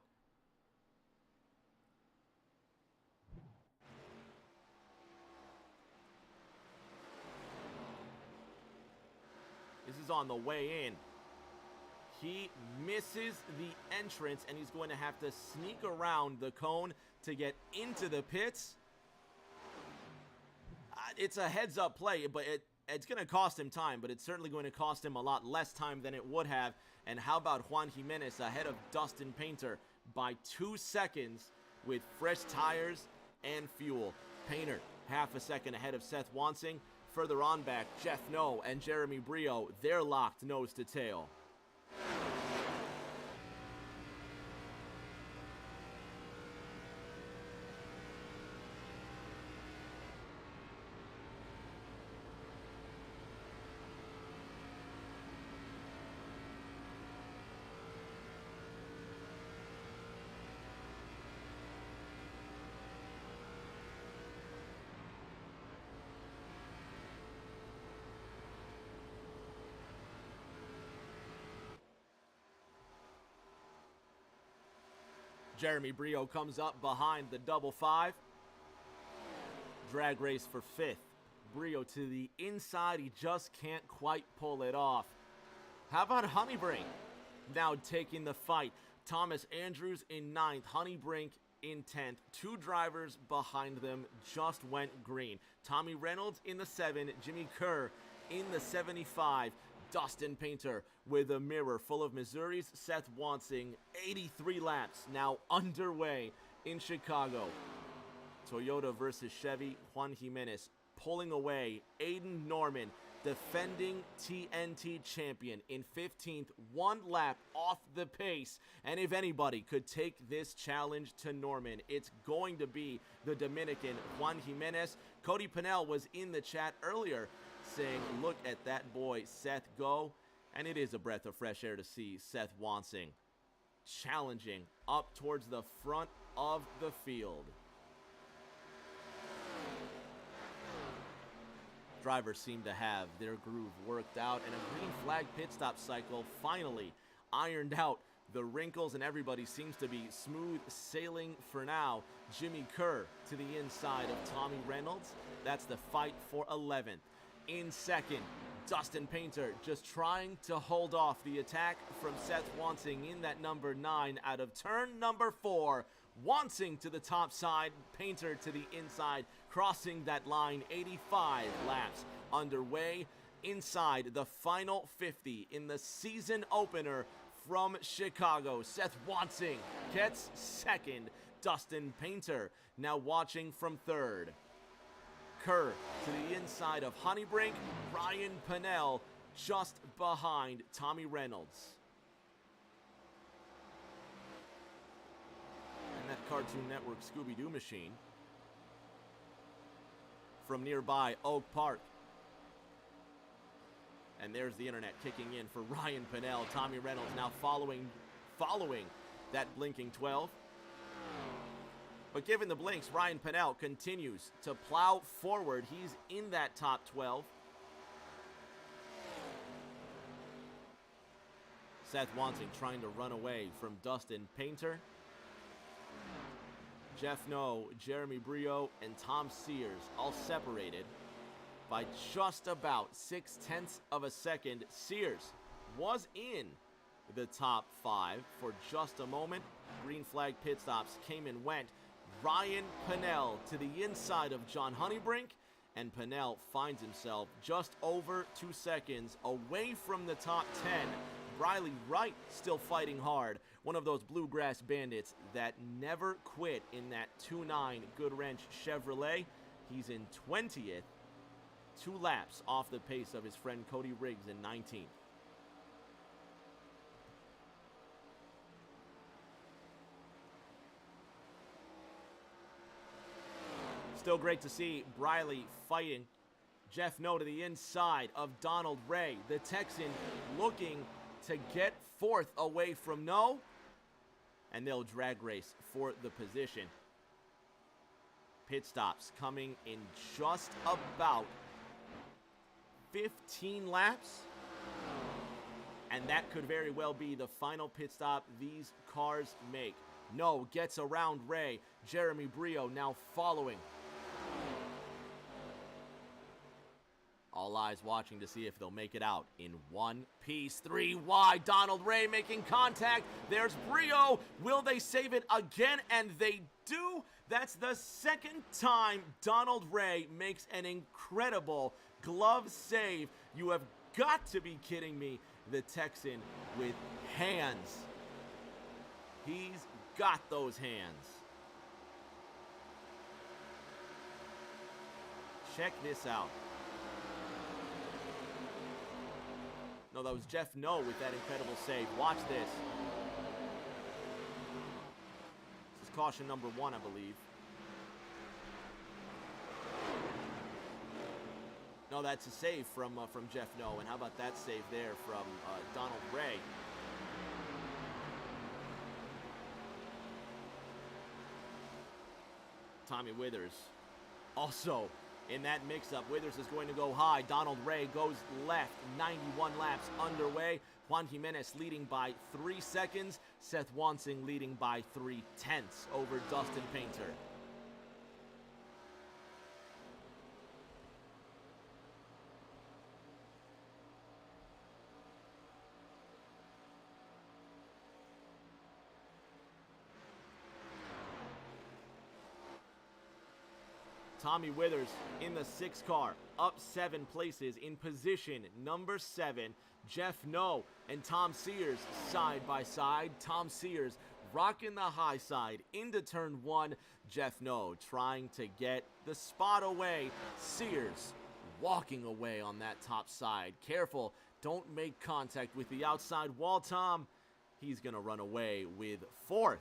This is on the way in. He misses the entrance, and he's going to have to sneak around the cone to get into the pits. It's a heads-up play, but it's going to cost him time, but it's certainly going to cost him a lot less time than it would have. And how about Juan Jimenez ahead of Dustin Painter by 2 seconds with fresh tires and fuel? Painter half a second ahead of Seth Wansing. Further on back, Jeff No and Jeremy Brio, they're locked nose to tail. Jeremy Brio comes up behind the double 5. Drag race for 5th. Brio to the inside. He just can't quite pull it off. How about Honeybrink now taking the fight? Thomas Andrews in 9th. Honeybrink in 10th. 2 drivers behind them just went green. Tommy Reynolds in the 7. Jimmy Kerr in the 75. Dustin Painter with a mirror full of Missouri's Seth Wansing. 83 laps now underway in Chicago. Toyota versus Chevy. Juan Jimenez pulling away. Aiden Norman defending TNT champion in 15th, one lap off the pace. And if anybody could take this challenge to Norman, it's going to be the Dominican Juan Jimenez. Cody Pennell was in the chat earlier saying, look at that boy Seth go. And it is a breath of fresh air to see Seth Wansing challenging up towards the front of the field. Drivers seem to have their groove worked out, and a green flag pit stop cycle finally ironed out the wrinkles, and everybody seems to be smooth sailing for now. Jimmy Kerr to the inside of Tommy Reynolds. That's the fight for 11th. In second, Dustin Painter just trying to hold off the attack from Seth Wansing in that number 9 out of turn number 4. Wansing to the top side, Painter to the inside, crossing that line. 85 laps underway inside the final 50 in the season opener from Chicago. Seth Wansing gets second. Dustin Painter now watching from third. Kerr to the inside of Honeybrink. Ryan Pennell just behind Tommy Reynolds. And that Cartoon Network Scooby-Doo machine from nearby Oak Park. And there's the internet kicking in for Ryan Pennell. Tommy Reynolds now following that blinking 12. But given the blinks, Ryan Pennell continues to plow forward. He's in that top 12. Seth Wansing trying to run away from Dustin Painter. Jeff Noe, Jeremy Brio, and Tom Sears all separated by just about 0.6 of a second. Sears was in the top 5 for just a moment. Green flag pit stops came and went. Ryan Pennell to the inside of John Honeybrink, and Pennell finds himself just over 2 seconds away from the top 10. Riley Wright still fighting hard. One of those bluegrass bandits that never quit in that 2.9 Good Wrench Chevrolet. He's in 20th, 2 laps off the pace of his friend Cody Riggs in 19th. Still great to see Briley fighting. Jeff Noe to the inside of Donald Ray. The Texan looking to get 4th away from Noe. And they'll drag race for the position. Pit stops coming in just about 15 laps. And that could very well be the final pit stop these cars make. Noe gets around Ray. Jeremy Brio now following. All eyes watching to see if they'll make it out in one piece. 3 wide. Donald Ray making contact. There's Brio. Will they save it again? And they do. That's the second time Donald Ray makes an incredible glove save. You have got to be kidding me. The Texan with hands. He's got those hands. Check this out. No, that was Jeff Noe with that incredible save. Watch this. This is caution number 1, I believe. No, that's a save from Jeff Noe. And how about that save there from Donald Ray? Tommy Withers also in that mix-up. Withers is going to go high. Donald Ray goes left. 91 laps underway. Juan Jimenez leading by 3 seconds. Seth Wansing leading by 0.3 over Dustin Painter. Tommy Withers in the 6th car, up 7 places in position number 7. Jeff Noe and Tom Sears side by side. Tom Sears rocking the high side into turn 1. Jeff Noe trying to get the spot away. Sears walking away on that top side. Careful, don't make contact with the outside wall, Tom. He's going to run away with 4th.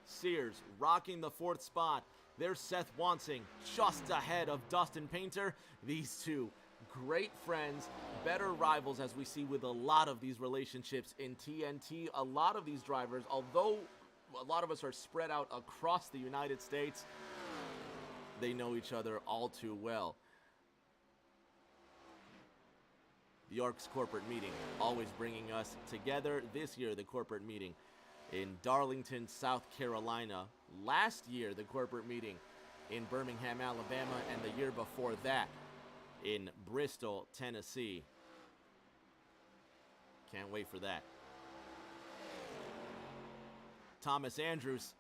Sears rocking the 4th spot. There's Seth Wansing just ahead of Dustin Painter. These two great friends, better rivals, as we see with a lot of these relationships in TNT. A lot of these drivers, although a lot of us are spread out across the United States, they know each other all too well. The ARC's corporate meeting, always bringing us together. This year, the corporate meeting in Darlington, South Carolina. Last year, the corporate meeting in Birmingham, Alabama, and the year before that in Bristol, Tennessee. Can't wait for that. Thomas Andrews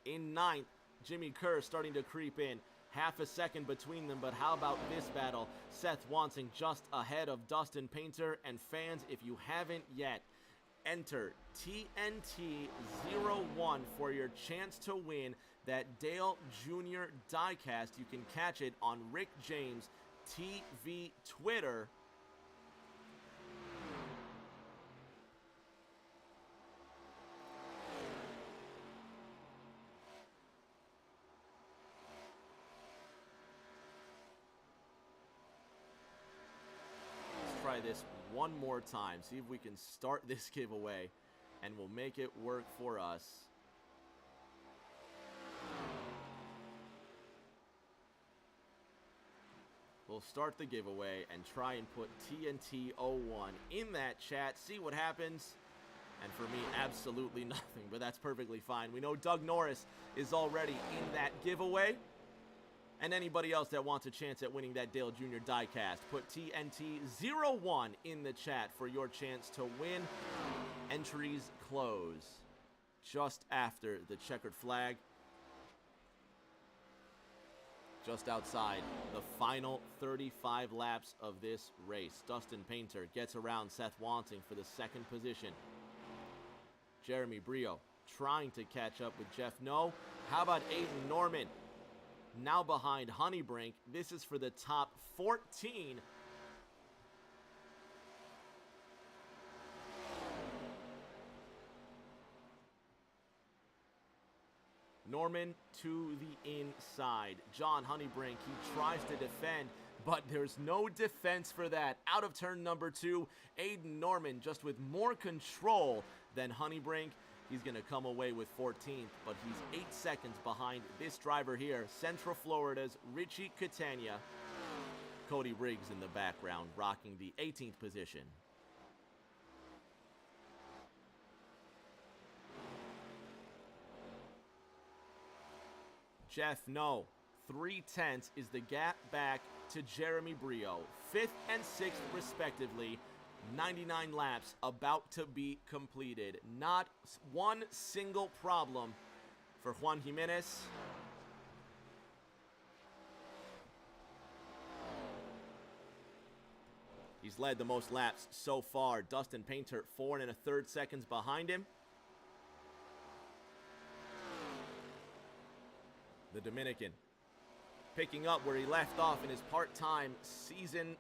in 9th. Jimmy Kerr starting to creep in. Half a second between them, but how about this battle? Seth Wansing just ahead of Dustin Painter. And fans, if you haven't yet, enter TNT01 for your chance to win that Dale Jr. diecast. You can catch it on Rick James TV Twitter. Let's try this one more time. See if we can start this giveaway, and we'll make it work for us. We'll start the giveaway and try and put TNT01 in that chat, see what happens. And for me, absolutely nothing, but that's perfectly fine. We know Doug Norris is already in that giveaway. And anybody else that wants a chance at winning that Dale Jr. diecast, put TNT01 in the chat for your chance to win. Entries close just after the checkered flag. Just outside the final 35 laps of this race. Dustin Painter gets around Seth Wansing for the 2nd position. Jeremy Brio trying to catch up with Jeff No. How about Aiden Norman? Now behind Honeybrink. This is for the top 14. Norman to the inside. John Honeybrink, he tries to defend, but there's no defense for that. Out of turn number 2, Aiden Norman just with more control than Honeybrink. He's going to come away with 14th, but he's 8 seconds behind this driver here, Central Florida's Richie Catania. Cody Riggs in the background, rocking the 18th position. Jeff No, 3/10 is the gap back to Jeremy Brio. 5th and 6th respectively. 99 laps about to be completed. Not one single problem for Juan Jimenez. He's led the most laps so far. Dustin Painter 4 1/3 seconds behind him. The Dominican picking up where he left off in his part-time season.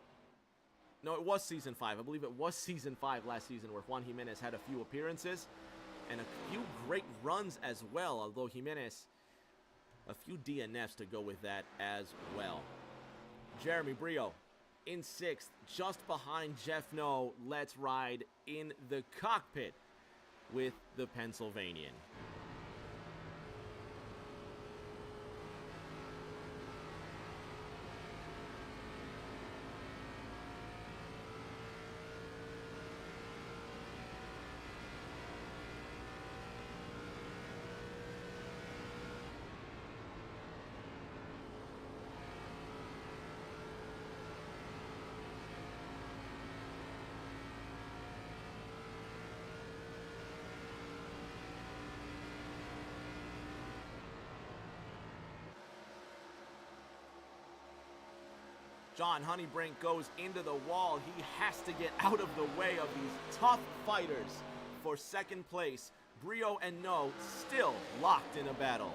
No, it was season 5. I believe it was season 5 last season where Juan Jimenez had a few appearances and a few great runs as well, although Jimenez, a few DNFs to go with that as well. Jeremy Brio in 6th, just behind Jeff No. Let's ride in the cockpit with the Pennsylvanian. John Honeybrink goes into the wall. He has to get out of the way of these tough fighters for second place. Brio and No still locked in a battle.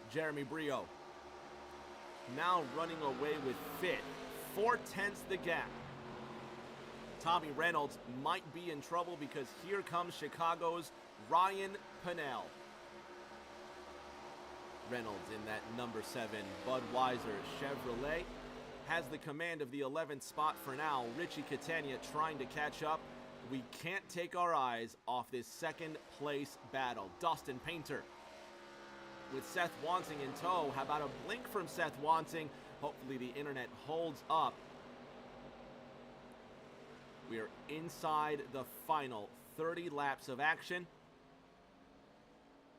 Jeremy Brio now running away with fifth, 4/10 the gap. Tommy Reynolds might be in trouble because here comes Chicago's Ryan Pennell. Reynolds in that number 7 Budweiser Chevrolet has the command of the 11th spot for now. Richie Catania trying to catch up. We can't take our eyes off this second place battle. Dustin Painter with Seth Wansing in tow. How about a blink from Seth Wansing? Hopefully the internet holds up. We are inside the final 30 laps of action.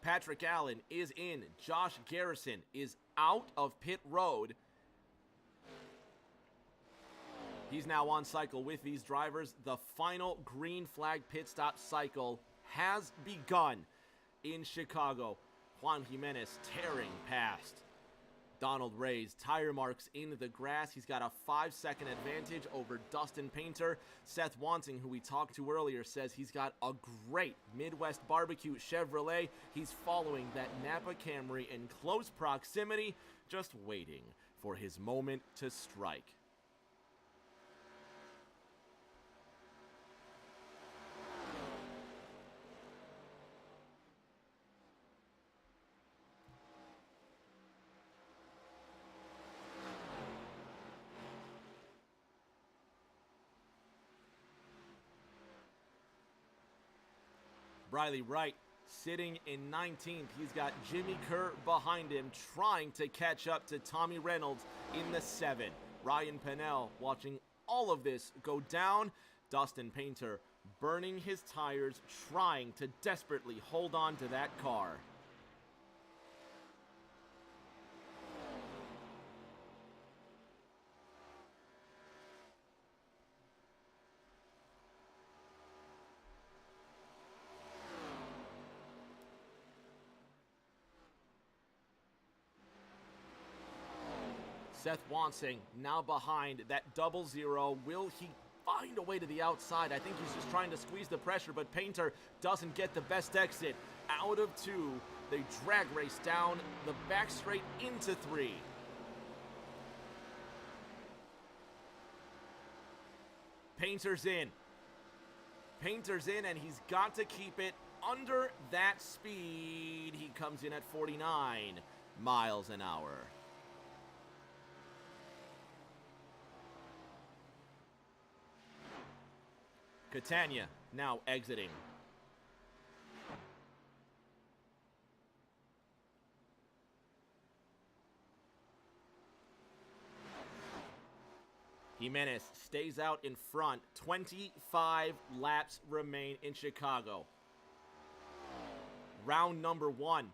Patrick Allen is in. Josh Garrison is out of pit road. He's now on cycle with these drivers. The final green flag pit stop cycle has begun in Chicago. Juan Jimenez tearing past. Donald Ray's tire marks in the grass. He's got a 5-second advantage over Dustin Painter. Seth Wansing, who we talked to earlier, says he's got a great Midwest Barbecue Chevrolet. He's following that Napa Camry in close proximity, just waiting for his moment to strike. Riley Wright sitting in 19th. He's got Jimmy Kerr behind him trying to catch up to Tommy Reynolds in the 7. Ryan Pennell watching all of this go down. Dustin Painter burning his tires, trying to desperately hold on to that car. Seth Wansing now behind that 0-0. Will he find a way to the outside? I think he's just trying to squeeze the pressure, but Painter doesn't get the best exit. Out of 2, they drag race down the back straight into 3. Painter's in. Painter's in, and he's got to keep it under that speed. He comes in at 49 miles an hour. Catania now exiting. Jimenez stays out in front. 25 laps remain in Chicago. Round number 1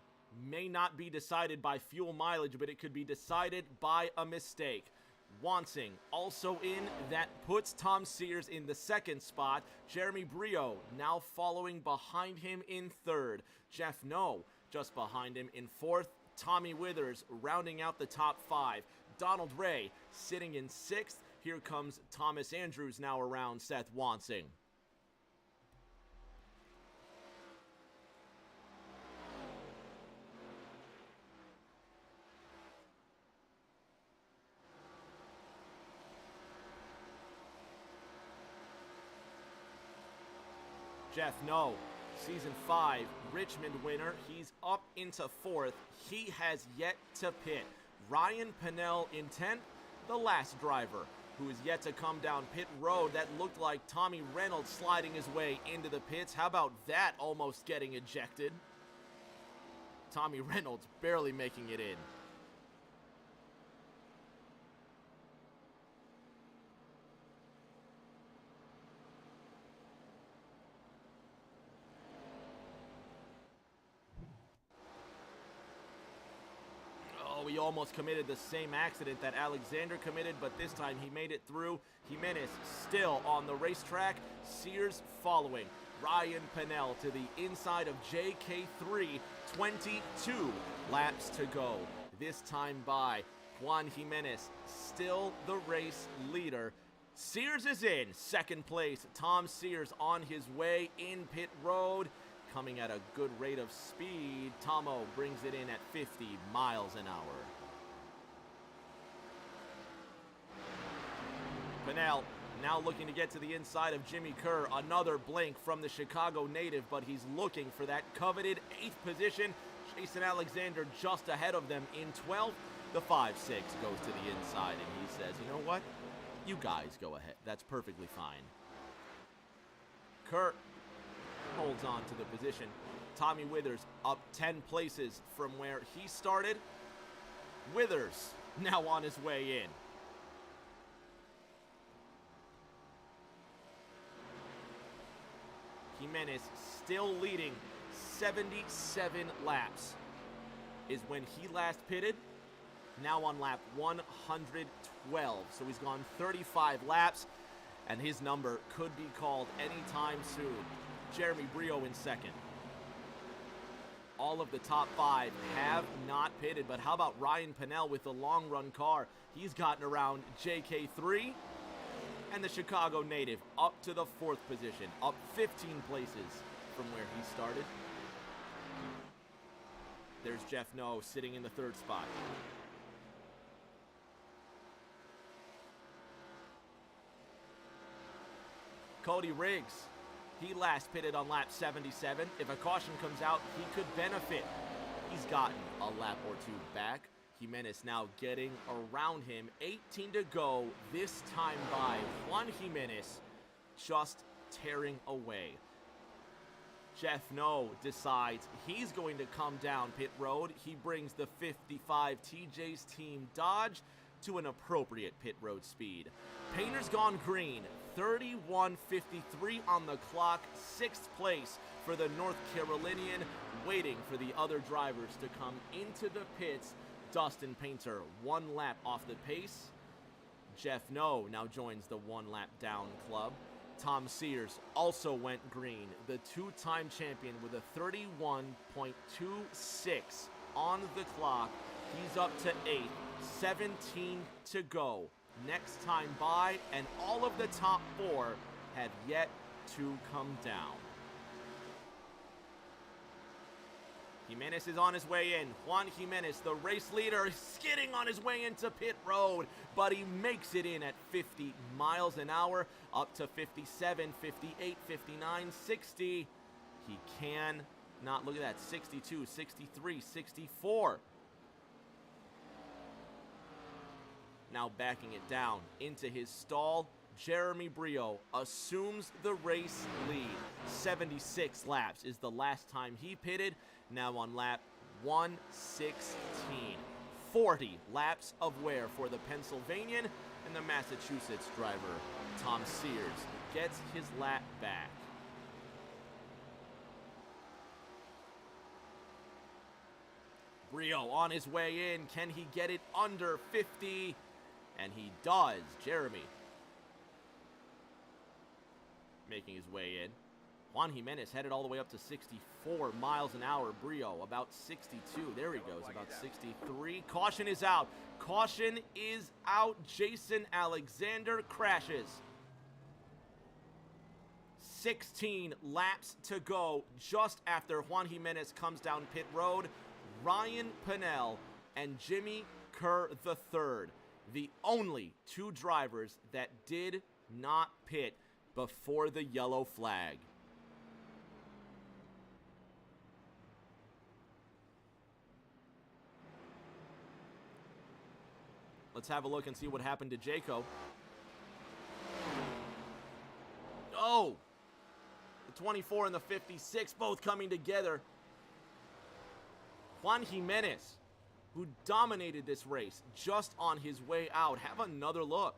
may not be decided by fuel mileage, but it could be decided by a mistake. Wansing also in. That puts Tom Sears in the 2nd spot. Jeremy Brio now following behind him in 3rd. Jeff No just behind him in 4th. Tommy Withers rounding out the top 5. Donald Ray sitting in 6th. Here comes Thomas Andrews now around Seth Wansing. Jeff No, Season 5 Richmond winner. He's up into 4th. He has yet to pit. Ryan Pennell in 10th, the last driver who is yet to come down pit road. That looked like Tommy Reynolds sliding his way into the pits. How about that almost getting ejected? Tommy Reynolds barely making it in. Oh, he almost committed the same accident that Alexander committed, but this time he made it through. Jimenez still on the racetrack. Sears following. Ryan Pennell to the inside of JK3. 22 laps to go. This time by Juan Jimenez, still the race leader. Sears is in second place. Tom Sears on his way in pit road, coming at a good rate of speed. Tomo brings it in at 50 miles an hour. Pennell now looking to get to the inside of Jimmy Kerr. Another blink from the Chicago native, but he's looking for that coveted 8th position. Jason Alexander just ahead of them in 12th. The 5-6 goes to the inside, and he says, you know what? You guys go ahead. That's perfectly fine. Kerr holds on to the position. Tommy Withers up 10 places from where he started. Withers now on his way in. Jimenez still leading 77 laps is when he last pitted. Now on lap 112. So he's gone 35 laps, and his number could be called anytime soon. Jeremy Brio in second. All of the top 5 have not pitted, but how about Ryan Pennell with the long run car? He's gotten around JK3 and the Chicago native up to the 4th position, up 15 places from where he started. There's Jeff Noe sitting in the 3rd spot. Cody Riggs, he last pitted on lap 77. If a caution comes out, he could benefit. He's gotten a lap or 2 back. Jimenez now getting around him. 18 to go. This time by Juan Jimenez, just tearing away. Jeff Noe decides he's going to come down pit road. He brings the 55 TJ's Team Dodge to an appropriate pit road speed. Painter's gone green. 31:53 on the clock. 6th place for the North Carolinian, waiting for the other drivers to come into the pits. Dustin Painter 1 lap off the pace. Jeff Noe now joins the 1 lap down club. Tom Sears also went green, the 2-time champion with a 31.26 on the clock. He's up to 8th, 17 to go. Next time by, and all of the top 4 have yet to come down. Jimenez is on his way in. Juan Jimenez, the race leader, skidding on his way into pit road, but he makes it in at 50 miles an hour, up to 57, 58, 59, 60. He can not, look at that, 62, 63, 64. Now backing it down into his stall. Jeremy Brio assumes the race lead. 76 laps is the last time he pitted. Now on lap 116. 40 laps of wear for the Pennsylvanian, and the Massachusetts driver, Tom Sears, gets his lap back. Brio on his way in. Can he get it under 50? And he does. Jeremy making his way in. Juan Jimenez headed all the way up to 64 miles an hour. Brio about 62. There he goes, about 63. Caution is out. Caution is out. Jason Alexander crashes. 16 laps to go just after Juan Jimenez comes down pit road. Ryan Pennell and Jimmy Kerr III, the only 2 drivers that did not pit before the yellow flag. Let's have a look and see what happened to Jayco. Oh! The 24 and the 56 both coming together. Juan Jimenez, who dominated this race just on his way out. Have another look.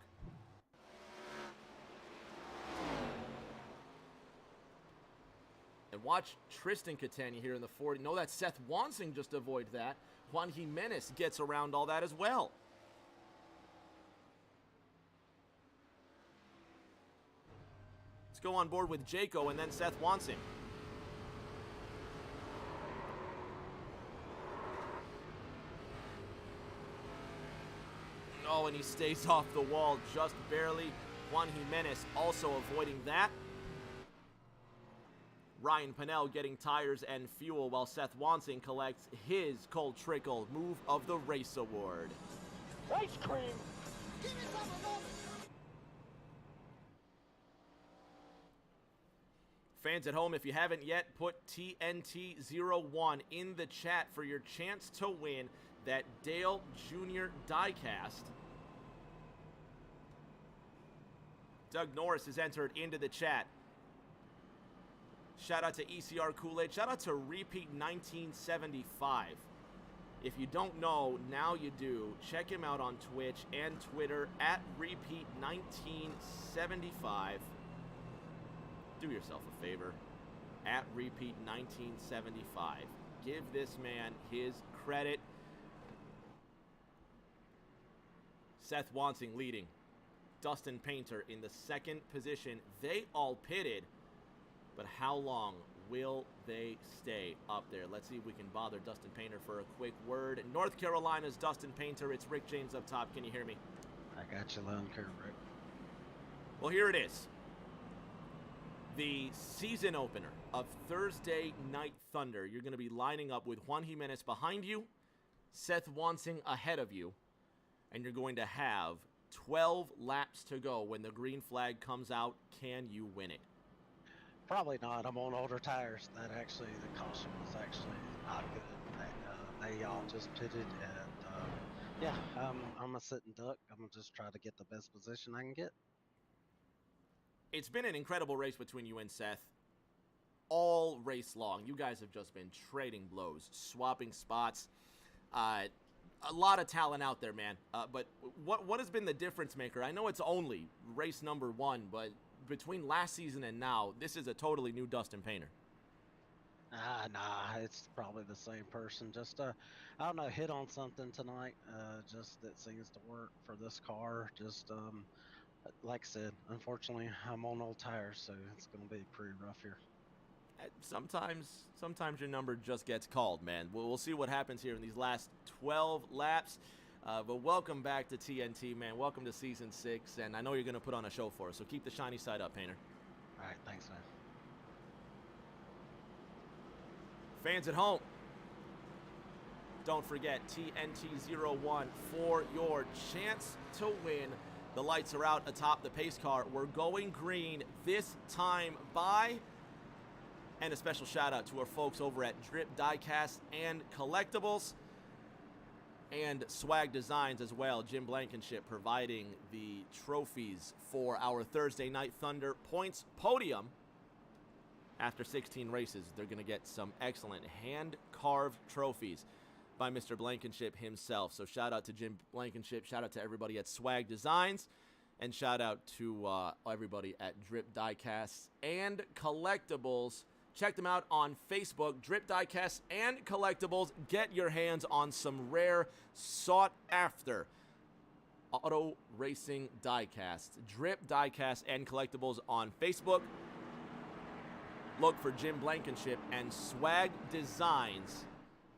And Watch Tristan Catania here in the 40. No, that Seth Wansing just avoided that. Juan Jimenez gets around all that as well. Let's go on board with Jaco and then Seth Wansing. Oh, and he stays off the wall just barely. Juan Jimenez also avoiding that. Ryan Pennell getting tires and fuel while Seth Wansing collects his Cold Trickle Move of the Race Award. Ice cream. Give me some of that. Fans at home, if you haven't yet, put TNT01 in the chat for your chance to win that Dale Jr. diecast. Doug Norris is entered into the chat. Shout out to ECR Kool-Aid. Shout out to Repeat 1975. If you don't know, now you do. Check him out on Twitch and Twitter at Repeat 1975. Do yourself a favor. At Repeat 1975. Give this man his credit. Seth Wansing leading. Dustin Painter in the second position. They all pitted. But how long will they stay up there? Let's see if we can bother Dustin Painter for a quick word. North Carolina's Dustin Painter. It's Rick James up top. Can you hear me? I got you loud and clear, Rick. Well, here it is. The season opener of Thursday Night Thunder. You're going to be lining up with Juan Jimenez behind you, Seth Wansing ahead of you, and you're going to have 12 laps to go when the green flag comes out. Can you win it? Probably not. I'm on older tires. That actually, the caution was actually not good. They all just pitted, and yeah, I'm a sitting duck. I'm gonna just try to get the best position I can get. It's been an incredible race between you and Seth. All race long, you guys have just been trading blows, swapping spots. A lot of talent out there, man. But what has been the difference maker? I know it's only race number 1, but between last season and now, this is a totally new Dustin Painter. Nah, it's probably the same person. Just I don't know, hit on something tonight. Just that seems to work for this car. Just like I said, unfortunately, I'm on old tires, so it's gonna be pretty rough here. Sometimes your number just gets called, man. We'll see what happens here in these last 12 laps. But welcome back to TNT, man. Welcome to Season 6, and I know you're going to put on a show for us, so keep the shiny side up, Painter. All right, thanks, man. Fans at home, don't forget TNT01 for your chance to win. The lights are out atop the pace car. We're going green this time by... And a special shout out to our folks over at Drip Diecast and Collectibles and Swag Designs as well. Jim Blankenship providing the trophies for our Thursday Night Thunder points podium. After 16 races, they're going to get some excellent hand-carved trophies by Mr. Blankenship himself. So shout out to Jim Blankenship. Shout out to everybody at Swag Designs. And shout out to everybody at Drip Diecast and Collectibles. Check them out on Facebook, Drip Diecast and Collectibles. Get your hands on some rare, sought-after auto racing diecast. Drip Diecast and Collectibles on Facebook. Look for Jim Blankenship and Swag Designs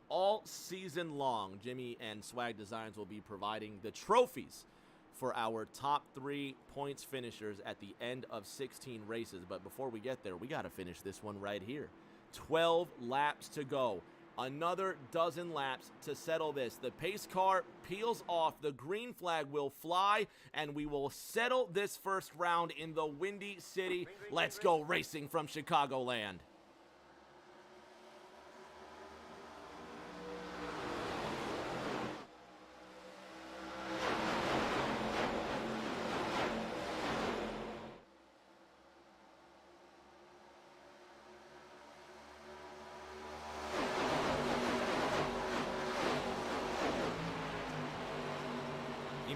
all season long. Jimmy and Swag Designs will be providing the trophies for our top 3 points finishers at the end of 16 races. But before we get there, we got to finish this one right here. 12 laps to go. Another dozen laps to settle this. The pace car peels off. The green flag will fly, and we will settle this first round in the Windy City. Let's go racing from Chicagoland.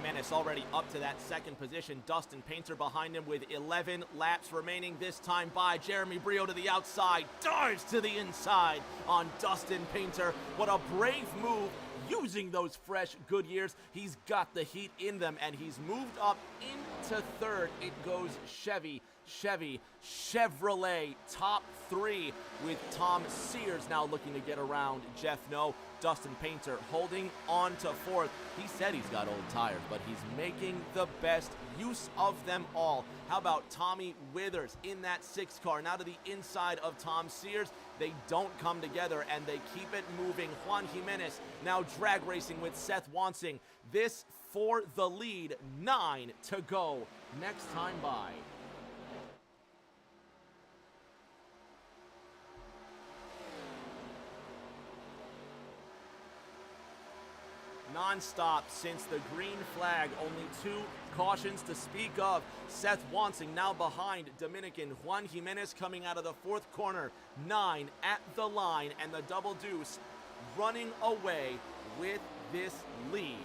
Jimenez already up to that second position. Dustin Painter behind him with 11 laps remaining. This time by Jeremy Brio to the outside. Dives to the inside on Dustin Painter. What a brave move using those fresh Goodyears. He's got the heat in them, and he's moved up into third. It goes Chevrolet top three with Tom Sears now looking to get around Jeff No. Dustin Painter holding on to fourth. He said he's got old tires, but he's making the best use of them all. How about Tommy Withers in that sixth car? Now to the inside of Tom Sears. They don't come together, and they keep it moving. Juan Jimenez now drag racing with Seth Wansing. This for the lead. 9 to go. Next time by. Non-stop since the green flag. Only 2 cautions to speak of. Seth Wansing now behind Dominican Juan Jimenez coming out of the fourth corner. 9 at the line, and the double deuce running away with this lead.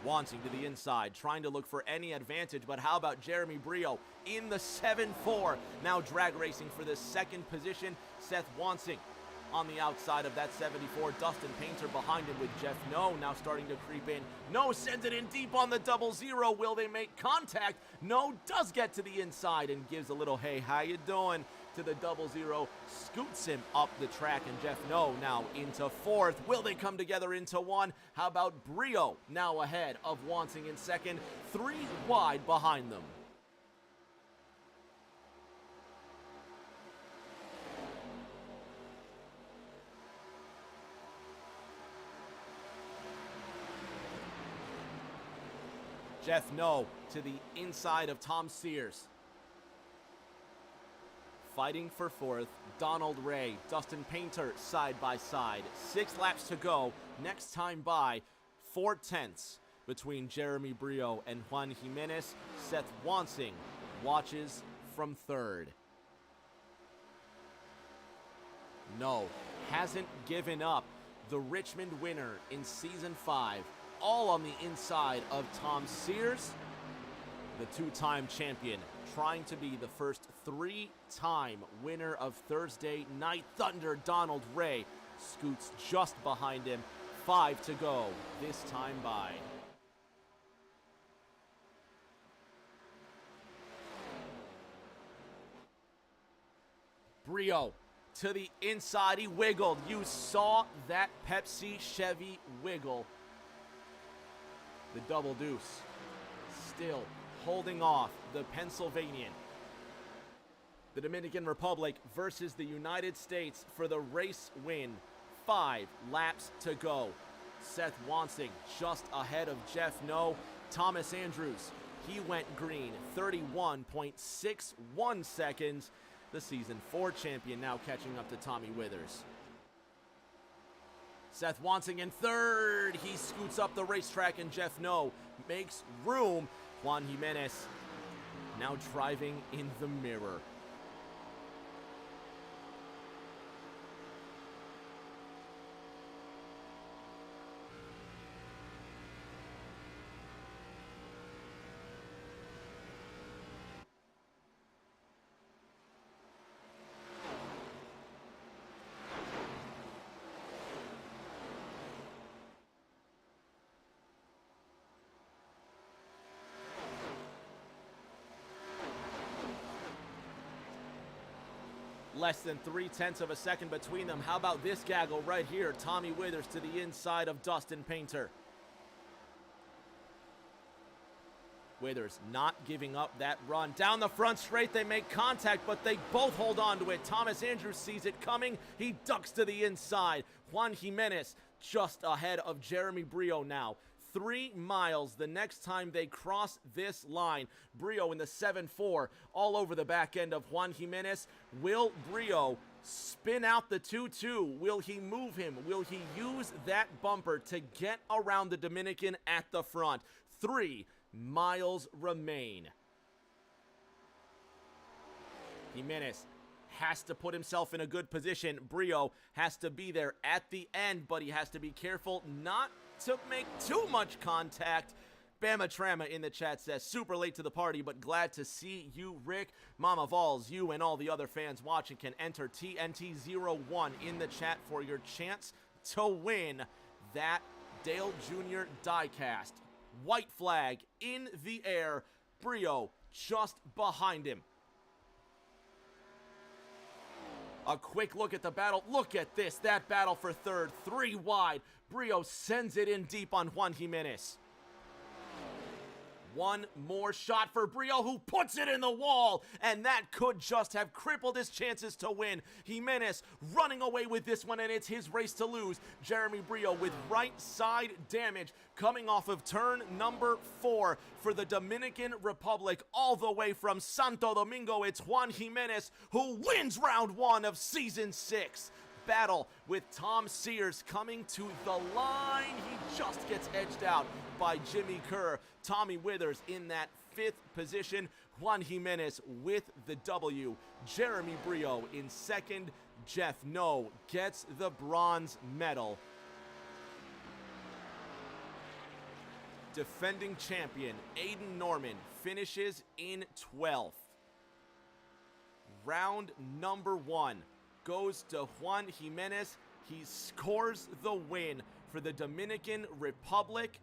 Wansing to the inside, trying to look for any advantage, but how about Jeremy Brio in the 7-4, now drag racing for the second position. Seth Wansing on the outside of that 74. Dustin Painter behind him with Jeff No now starting to creep in. No sends it in deep on the 00. Will they make contact? No does get to the inside and gives a little, hey, how you doing, to the 00. Scoots him up the track, and Jeff No now into fourth. Will they come together into one? How about Brio now ahead of Wansing in second, 3 wide behind them. Jeff No to the inside of Tom Sears. Fighting for fourth, Donald Ray, Dustin Painter side by side. 6 laps to go. Next time by, 4/10 between Jeremy Brio and Juan Jimenez. Seth Wansing watches from third. No, hasn't given up. The Richmond winner in season 5. All on the inside of Tom Sears, the 2-time champion, trying to be the first 3-time winner of Thursday Night Thunder. Donald Ray scoots just behind him. 5 to go, this time by. Brio to the inside, he wiggled. You saw that Pepsi Chevy wiggle. The double deuce still holding off the Pennsylvanian. The Dominican Republic versus the United States for the race win. 5 laps to go. Seth Wansing just ahead of Jeff No. Thomas Andrews, he went green, 31.61 seconds. The season 4 champion now catching up to Tommy Withers. Seth Wansing in third. He scoots up the racetrack, and Jeff No makes room. Juan Jimenez now driving in the mirror. Less than 0.3 of a second between them. How about this gaggle right here? Tommy Withers to the inside of Dustin Painter. Withers not giving up that run. Down the front straight, they make contact, but they both hold on to it. Thomas Andrews sees it coming. He ducks to the inside. Juan Jimenez just ahead of Jeremy Brio now. 3 miles the next time they cross this line. Brio in the 7-4 all over the back end of Juan Jimenez. Will Brio spin out the 2-2? Will he move him? Will he use that bumper to get around the Dominican at the front? 3 miles remain. Jimenez has to put himself in a good position. Brio has to be there at the end, but he has to be careful not to make too much contact. Bama Trama in the chat says, super late to the party, but glad to see you, Rick. Mama Vols, you and all the other fans watching can enter TNT01 in the chat for your chance to win that Dale Jr. diecast. White flag in the air. Brio just behind him. A quick look at the battle. Look at this. That battle for third. 3 wide. Brio sends it in deep on Juan Jimenez. One more shot for Brio, who puts it in the wall, and that could just have crippled his chances to win. Jimenez running away with this one, and it's his race to lose. Jeremy Brio with right side damage coming off of turn number 4 for the Dominican Republic, all the way from Santo Domingo. It's Juan Jimenez who wins round 1 of season 6. Battle with Tom Sears coming to the line. He just gets edged out by Jimmy Kerr. Tommy Withers in that 5th position. Juan Jimenez with the W. Jeremy Brio in 2nd. Jeff No gets the bronze medal. Defending champion Aiden Norman finishes in 12th. Round number 1 goes to Juan Jimenez. He scores the win for the Dominican Republic.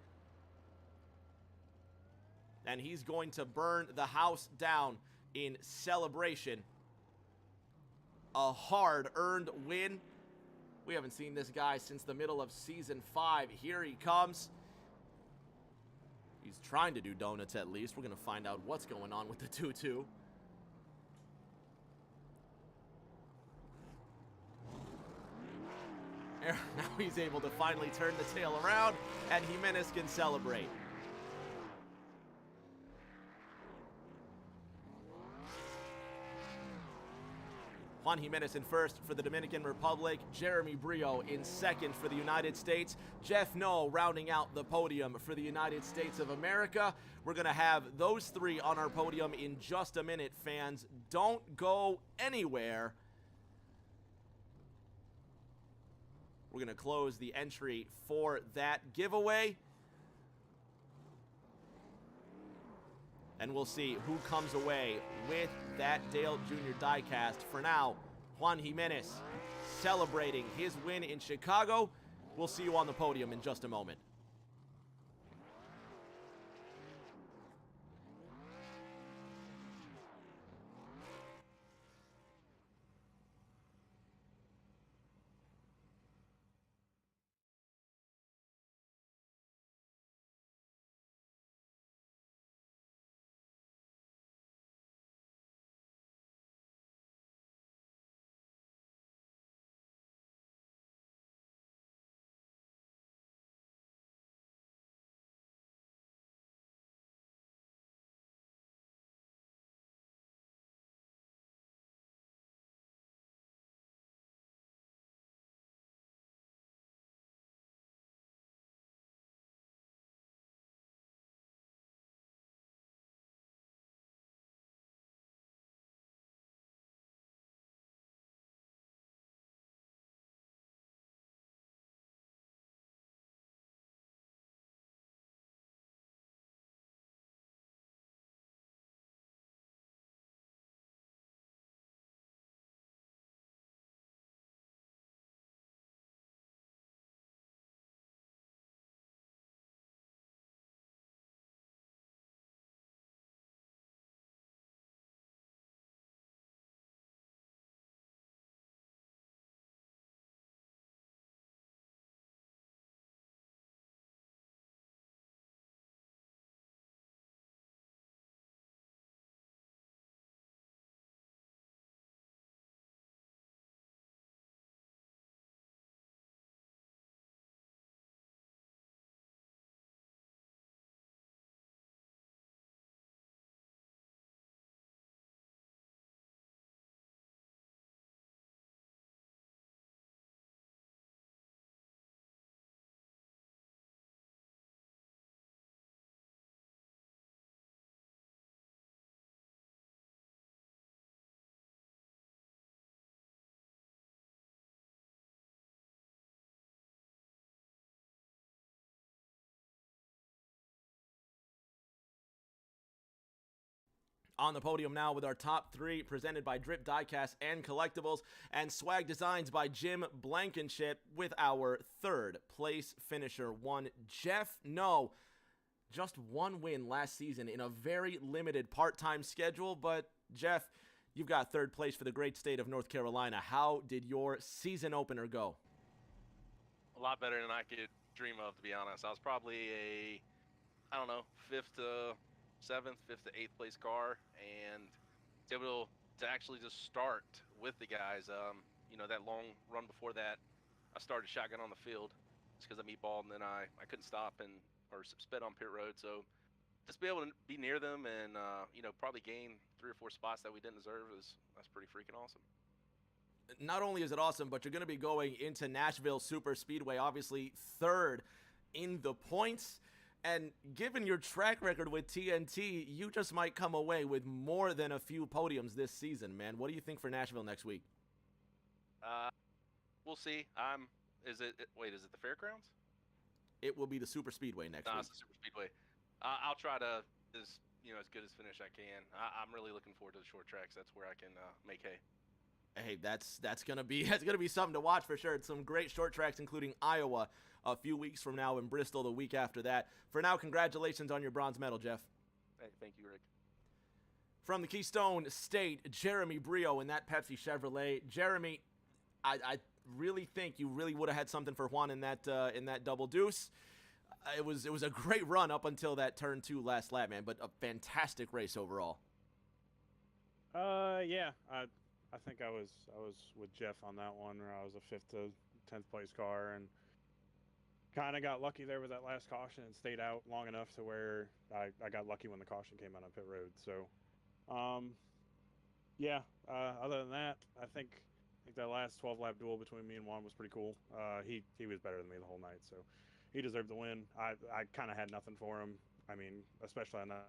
And he's going to burn the house down in celebration. A hard-earned win. We haven't seen this guy since the middle of season 5. Here he comes. He's trying to do donuts at least. We're going to find out what's going on with the 2-2. Now he's able to finally turn the tail around, and Jimenez can celebrate. Juan Jimenez in 1st for the Dominican Republic. Jeremy Brio in 2nd for the United States. Jeff No rounding out the podium for the United States of America. We're going to have those 3 on our podium in just a minute, fans. Don't go anywhere. We're going to close the entry for that giveaway. And we'll see who comes away with that Dale Jr. diecast. For now, Juan Jimenez celebrating his win in Chicago. We'll see you on the podium in just a moment. On the podium now with our top three, presented by Drip Diecast and Collectibles, and swag designs by Jim Blankenship, with our third place finisher, one Jeff No. Just one win last season in a very limited part-time schedule, but Jeff, you've got third place for the great state of North Carolina. How did your season opener go? A lot better than I could dream of, to be honest. I was probably I don't know, 5th to 7th, 5th to 8th place car, and able to actually just start with the guys. That long run before that, I started shotgun on the field just because I meatballed, and then I couldn't stop or sped on pit road. So just be able to be near them and probably gain 3 or 4 spots that we didn't deserve that's pretty freaking awesome. Not only is it awesome, but you're going to be going into Nashville Super Speedway, obviously third in the points. And given your track record with TNT, you just might come away with more than a few podiums this season, man. What do you think for Nashville next week? We'll see. Is it the Fairgrounds? It will be the Super Speedway next week. It's the Super Speedway. I'll try to as good as finish I can. I'm really looking forward to the short tracks. That's where I can make hay. Hey, that's gonna be something to watch for sure. It's some great short tracks, including Iowa a few weeks from now, and Bristol the week after that. For now, congratulations on your bronze medal, Jeff. Hey, thank you, Rick. From the Keystone State, Jeremy Brio in that Pepsi Chevrolet. Jeremy, I really think you really would have had something for Juan in that double deuce. It was a great run up until that turn 2 last lap, man, but a fantastic race overall. Yeah, I think I was with Jeff on that one, where I was a 5th to 10th place car, and kind of got lucky there with that last caution and stayed out long enough to where I got lucky when the caution came out on pit road. So, other than that, I think that last 12-lap duel between me and Juan was pretty cool. He was better than me the whole night, so he deserved the win. I kind of had nothing for him. I mean, especially on that,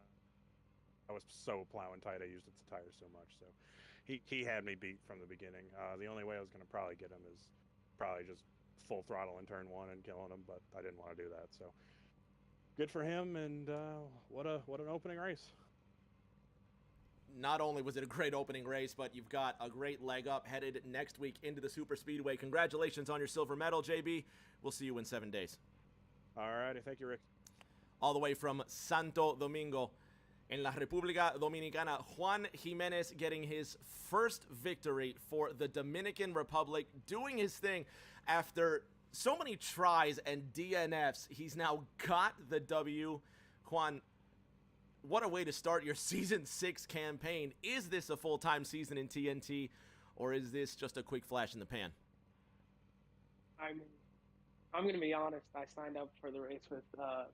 I was so plowing tight. I used its tires so much, so he had me beat from the beginning. The only way I was going to probably get him is probably just full throttle in turn 1 and killing him, but I didn't want to do that. So good for him, and what an opening race. Not only was it a great opening race, but you've got a great leg up headed next week into the Super Speedway. Congratulations on your silver medal, JB. We'll see you in 7 days. All righty. Thank you, Rick. All the way from Santo Domingo in La República Dominicana, Juan Jimenez getting his first victory for the Dominican Republic, doing his thing after so many tries and DNFs. He's now got the W. Juan, what a way to start your Season 6 campaign. Is this a full-time season in TNT, or is this just a quick flash in the pan? I'm going to be honest. I signed up for the race with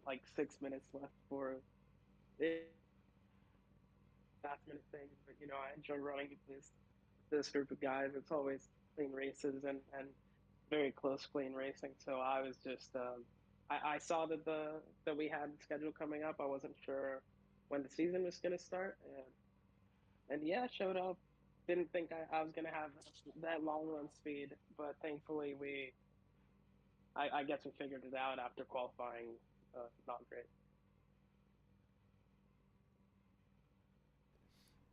like 6 minutes left for it. Last-minute thing, but I enjoy running this group of guys. It's always clean races and very close clean racing. So I was just I saw that we had schedule coming up. I wasn't sure when the season was going to start, and yeah, showed up. Didn't think I was going to have that long run speed, but thankfully I guess we figured it out after qualifying non-grid.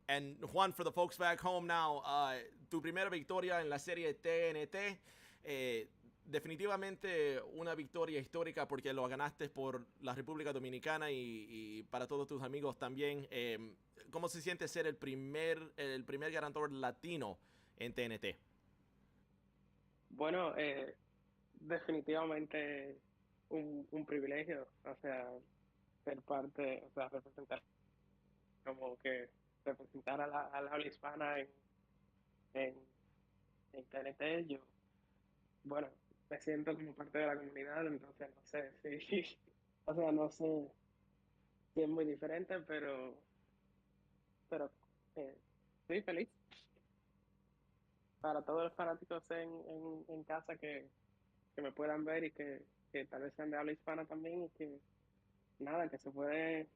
And Juan, for the folks back home now, tu primera victoria en la serie TNT, definitivamente una victoria histórica porque lo ganaste por la República Dominicana y para todos tus amigos también. ¿Cómo se siente ser el primer ganador latino en TNT? Bueno, definitivamente un privilegio, o sea, ser parte, o sea, representar a la habla hispana en TNT. Yo, bueno, me siento como parte de la comunidad, entonces no sé si, o sea, no sé si es muy diferente, pero estoy feliz. Para todos los fanáticos en casa que me puedan ver y que tal vez sean de habla hispana también, y que nada, que se puede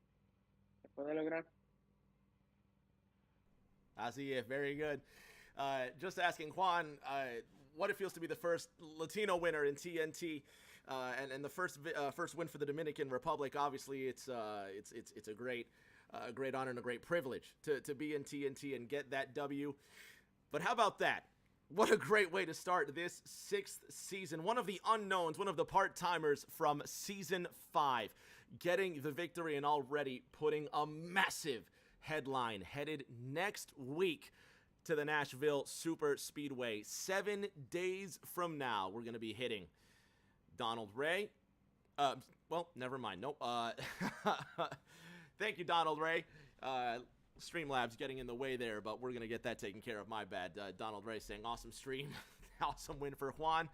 lograr. Así es, very good. Just asking Juan what it feels to be the first Latino winner in TNT, and the first win for the Dominican Republic. Obviously, it's a great a great honor and a great privilege to be in TNT and get that W. But how about that? What a great way to start this 6th season. One of the unknowns, one of the part-timers from Season 5, getting the victory and already putting a massive headline headed next week to the Nashville Super Speedway. 7 days from now, we're going to be hitting Donald Ray. Well, never mind. Nope. Thank you, Donald Ray. Streamlabs getting in the way there, but we're going to get that taken care of. My bad. Donald Ray saying awesome stream. Awesome win for Juan.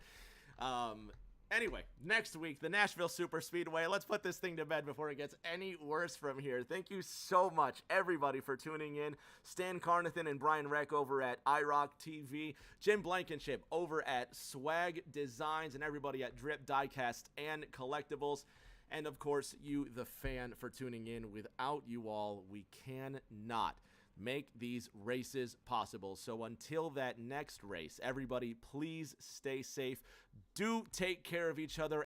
Anyway, next week, the Nashville Super Speedway. Let's put this thing to bed before it gets any worse from here. Thank you so much, everybody, for tuning in. Stan Carnathan and Brian Reck over at iRock TV. Jim Blankenship over at Swag Designs, and everybody at Drip Diecast and Collectibles. And, of course, you, the fan, for tuning in. Without you all, we cannot make these races possible. So until that next race, everybody, please stay safe. Do take care of each other.